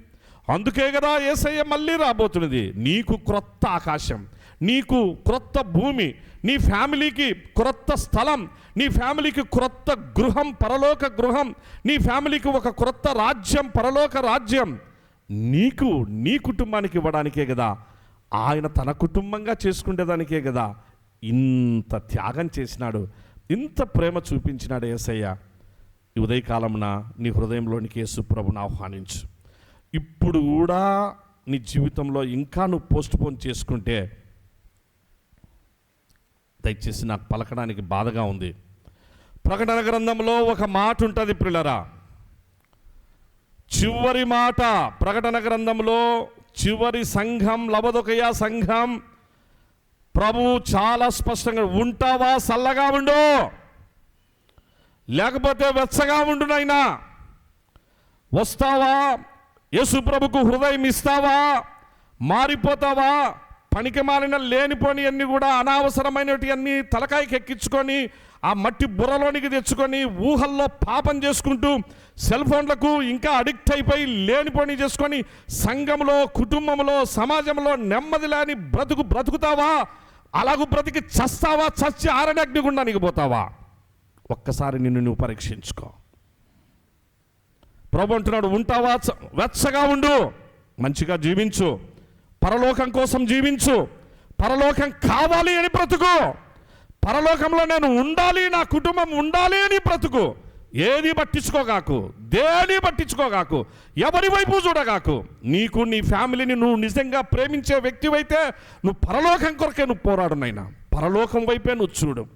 అందుకే కదా యేసయ్య మళ్ళీ రాబోతున్నది. నీకు క్రొత్త ఆకాశం, నీకు క్రొత్త భూమి, నీ ఫ్యామిలీకి క్రొత్త స్థలం, నీ ఫ్యామిలీకి క్రొత్త గృహం, పరలోక గృహం, నీ ఫ్యామిలీకి ఒక క్రొత్త రాజ్యం, పరలోక రాజ్యం నీకు, నీ కుటుంబానికి ఇవ్వడానికే కదా, ఆయన తన కుటుంబంగా చేసుకునేదానికే కదా ఇంత త్యాగం చేసినాడు, ఇంత ప్రేమ చూపించినాడు యేసయ్య. ఈ ఉదయకాలమున నీ హృదయంలోనికి యేసు ప్రభుని ఆహ్వానించు. ఇప్పుడు కూడా నీ జీవితంలో ఇంకా నువ్వు పోస్ట్పోన్ చేసుకుంటే దయచేసి నాకు పలకడానికి బాధగా ఉంది. ప్రకటన గ్రంథంలో ఒక మాట ఉంటుంది ప్రియులారా, చివరి మాట. ప్రకటన గ్రంథంలో చివరి సంఘం, లవొదికయ సంఘం, ప్రభు చాలా స్పష్టంగా, ఉంటావా చల్లగా ఉండు, లేకపోతే వెచ్చగా ఉండు నైనా, వస్తావా యేసు ప్రభుకు హృదయం ఇస్తావా, మారిపోతావా, పనికి మారిన లేనిపోని అన్నీ కూడా అనవసరమైనవి అన్నీ తలకాయకి ఎక్కించుకొని ఆ మట్టి బుర్రలోనికి తెచ్చుకొని ఊహల్లో పాపం చేసుకుంటూ సెల్ ఫోన్లకు ఇంకా అడిక్ట్ అయిపోయి లేనిపోని చేసుకొని సంఘంలో, కుటుంబంలో, సమాజంలో నెమ్మది లేని బ్రతుకుతావా? అలాగూ బ్రతికి చస్తావా? చచ్చి ఆరని అగ్నిగుండానికి పోతావా? ఒక్కసారి నిన్ను నువ్వు పరీక్షించుకో. ప్రభు అంటున్నాడు, ఉంటావా? వెచ్చగా ఉండు, మంచిగా జీవించు, పరలోకం కోసం జీవించు, పరలోకం కావాలి అని బ్రతుకు. పరలోకంలో నేను ఉండాలి, నా కుటుంబం ఉండాలి అని బ్రతుకు. ఏది పట్టించుకోగాకు, దేని పట్టించుకోగాకు, ఎవరి వైపు చూడగాకు. నీకు నీ ఫ్యామిలీని నువ్వు నిజంగా ప్రేమించే వ్యక్తివైతే నువ్వు పరలోకం కొరకే నువ్వు పోరాడు నాయనా. పరలోకం వైపే నువ్వు చూడు.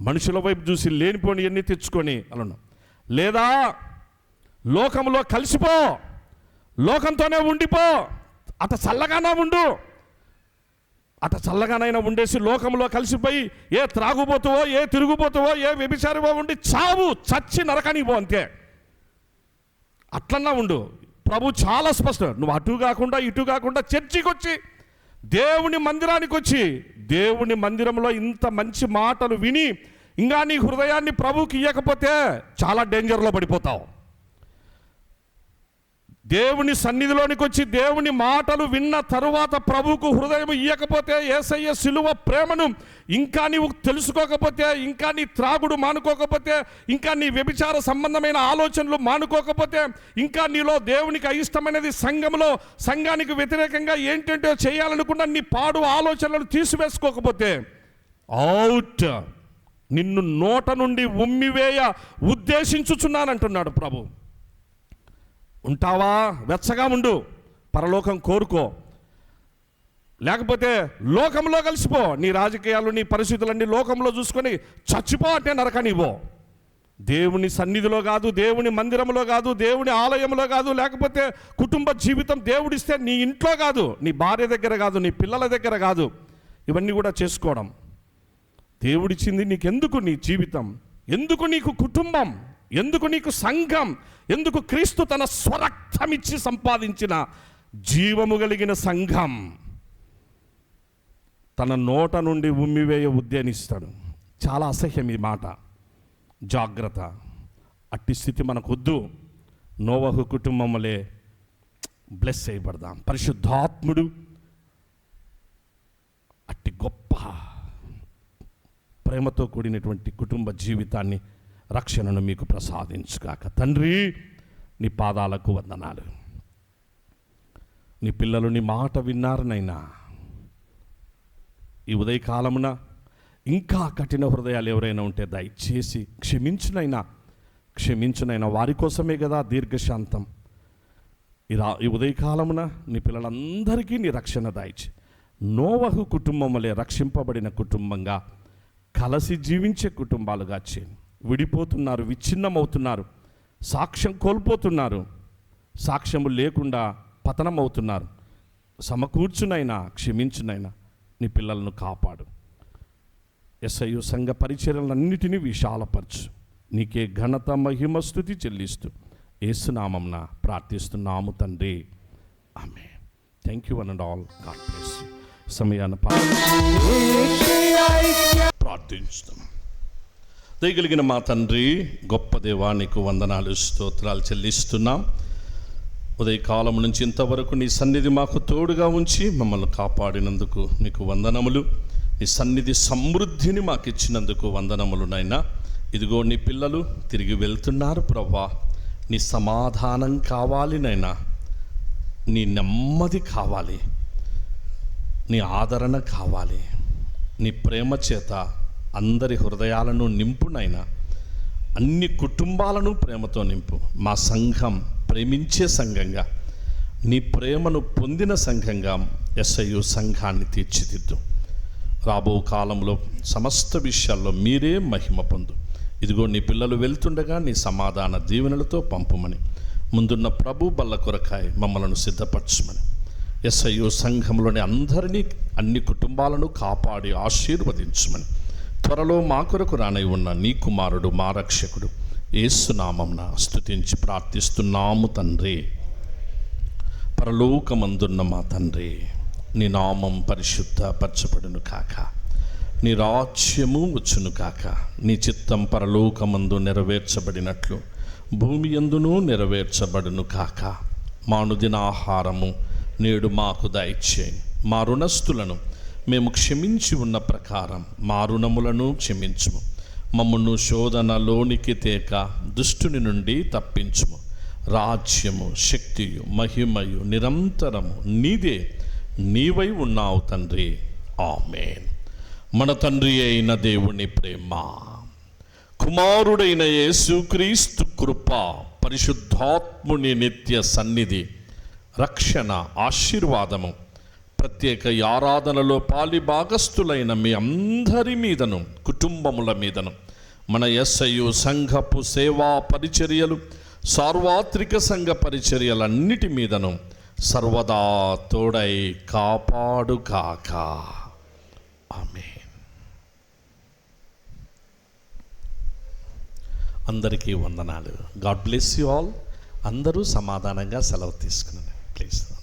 మనుషుల వైపు చూసి లేనిపోని ఎన్ని తెచ్చుకొని అలా. లేదా లోకంలో కలిసిపో, లోకంతోనే ఉండిపో. అత చల్లగానా ఉండు, అట చల్లగానైనా ఉండేసి లోకంలో కలిసిపోయి ఏ త్రాగుబోతువో, ఏ తిరుగుబోతువో, ఏ వ్యభిచారివో ఉండి చావు, చచ్చి నరకానికి పో అంతే. అట్లన్నా ఉండు. ప్రభు చాలా స్పష్టం. నువ్వు అటు కాకుండా ఇటు కాకుండా చర్చికి వచ్చి, దేవుని మందిరానికి వచ్చి, దేవుని మందిరంలో ఇంత మంచి మాటలు విని ఇంకా నీ హృదయాన్ని ప్రభువుకి ఇవ్వకపోతే చాలా డేంజర్లో పడిపోతావు. దేవుని సన్నిధిలోనికి వచ్చి దేవుని మాటలు విన్న తరువాత ప్రభువుకు హృదయం ఇయ్యకపోతే, యేసయ్య సిలువ ప్రేమను ఇంకా నీవు తెలుసుకోకపోతే, ఇంకా నీ త్రాగుడు మానుకోకపోతే, ఇంకా నీ వ్యభిచార సంబంధమైన ఆలోచనలు మానుకోకపోతే, ఇంకా నీలో దేవునికి అయిష్టమైనది సంఘానికి వ్యతిరేకంగా ఏంటంటే చేయాలనుకున్న నీ పాడు ఆలోచనలు తీసివేసుకోకపోతే, అవుట్, నిన్ను నోట నుండి ఉమ్మివేయ ఉద్దేశించుచున్నానంటున్నాడు ప్రభు. ఉంటావా? వెచ్చగా ఉండు, పరలోకం కోరుకో. లేకపోతే లోకంలో కలిసిపో. నీ రాజకీయాలు, నీ పరిస్థితులన్నీ లోకంలో చూసుకొని చచ్చిపో అంటే నరకనివ్వో. దేవుని సన్నిధిలో కాదు, దేవుని మందిరంలో కాదు, దేవుని ఆలయంలో కాదు, లేకపోతే కుటుంబ జీవితం దేవుడిస్తే నీ ఇంట్లో కాదు, నీ భార్య దగ్గర కాదు, నీ పిల్లల దగ్గర కాదు, ఇవన్నీ కూడా చేసుకోవడం. దేవుడిచ్చింది నీకెందుకు? నీ జీవితం ఎందుకు? నీకు కుటుంబం ఎందుకు? నీకు సంఘం ఎందుకు? క్రీస్తు తన స్వరక్తమిచ్చి సంపాదించిన జీవము కలిగిన సంఘం తన నోట నుండి ఉమ్మివేయ ఉద్దేశిస్తాడు. చాలా అసహ్యం ఈ మాట. జాగ్రత్త. అట్టి స్థితి మనకొద్దు. నోవహు కుటుంబములే బ్లెస్ చేయబడదాం. పరిశుద్ధాత్ముడు అట్టి గొప్ప ప్రేమతో కూడినటువంటి కుటుంబ జీవితాన్ని, రక్షణను మీకు ప్రసాదించుగాక. తండ్రి, నీ పాదాలకు వందనాలు. నీ పిల్లలు నీ మాట విన్నారనైనా ఈ ఉదయకాలమున ఇంకా కఠిన హృదయాలు ఎవరైనా ఉంటే దయచేసి క్షమించునైనా. వారి కోసమే కదా దీర్ఘశాంతం. ఈ ఉదయకాలమున నీ పిల్లలందరికీ నీ రక్షణ దయచి, నోవహు కుటుంబములే రక్షింపబడిన కుటుంబంగా, కలిసి జీవించే కుటుంబాలుగా చేయండి. విడిపోతున్నారు, విచ్ఛిన్నమవుతున్నారు, సాక్ష్యం కోల్పోతున్నారు, సాక్ష్యము లేకుండా పతనమవుతున్నారు. సమకూర్చునైనా, క్షమించునైనా నీ పిల్లలను కాపాడు. యేసయ్య సంఘ పరిచర్యలన్నిటినీ విశాలపరచు. నీకే ఘనత, మహిమ, స్తుతి చెల్లిస్తూ యేసునామమున ప్రార్థిస్తున్నాము తండ్రి. ఆమేన్. Thank you one and all. God bless you. సమయాన్ని ప్రార్థించుతాం. దయగలిగిన మా తండ్రి, గొప్ప దేవా, నీకు వందనాలు, స్తోత్రాలు చెల్లిస్తున్నాం. ఉదయకాలం నుంచి ఇంతవరకు నీ సన్నిధి మాకు తోడుగా ఉంచి మమ్మల్ని కాపాడినందుకు నీకు వందనములు. నీ సన్నిధి సమృద్ధిని మాకు ఇచ్చినందుకు వందనములు నాయనా. ఇదిగో నీ పిల్లలు తిరిగి వెళ్తున్నారు ప్రభువా. నీ సమాధానం కావాలి నాయనా, నీ నెమ్మది కావాలి, నీ ఆదరణ కావాలి. నీ ప్రేమ చేత అందరి హృదయాలను నింపునైనా, అన్ని కుటుంబాలను ప్రేమతో నింపు. మా సంఘం ప్రేమించే సంఘంగా, నీ ప్రేమను పొందిన సంఘంగా యేసయ్య సంఘాన్ని తీర్చిదిద్దు. రాబో కాలంలో సమస్త విషయాల్లో మీరే మహిమ పొందు. ఇదిగో నీ పిల్లలు వెళ్తుండగా నీ సమాధాన దీవెనలతో పంపుమని, ముందున్న ప్రభు బల్ల కొరకాయ మమ్మలను సిద్ధపరచమని, యేసయ్య సంఘంలోని అందరినీ, అన్ని కుటుంబాలను కాపాడి ఆశీర్వదించమని, త్వరలో మా కొరకు రానై ఉన్న నీ కుమారుడు, మా రక్షకుడు యేసునామమున స్తుతించి ప్రార్థిస్తున్నాము తండ్రి. పరలోకమందున్న మా తండ్రి, నీ నామం పరిశుద్ధపరచబడును కాక, నీ రాజ్యము వచ్చును కాక, నీ చిత్తం పరలోకమందు నెరవేర్చబడినట్లు భూమి యందును నెరవేర్చబడును కాక. మా అనుదిన ఆహారము నేడు మాకు దయచేయి. మా రుణస్థులను మేము క్షమించి ఉన్న ప్రకారం మా రుణములను క్షమించుము. మమ్మను శోధనలోనికి తేక దుష్టుని నుండి తప్పించుము. రాజ్యము, శక్తియు, మహిమయు నిరంతరము నీదే. నీవై ఉన్నావు తండ్రి. ఆమేన్. మన తండ్రి అయిన దేవుని ప్రేమ, కుమారుడైన యేసుక్రీస్తు కృప, పరిశుద్ధాత్ముని నిత్య సన్నిధి, రక్షణ, ఆశీర్వాదము ప్రత్యేక ఈ ఆరాధనలో పాలి భాగస్థులైన మీ అందరి మీదను, కుటుంబముల మీదను, మన యేసయ్య సంఘపు సేవా పరిచర్యలు, సార్వత్రిక సంఘ పరిచర్యలన్నిటి మీదను సర్వదా తోడై కాపాడుగాక. ఆమేన్. అందరికీ వందనాలు. God bless you all. అందరూ సమాధానంగా సెలవు తీసుకున్నాను ప్లీజ్.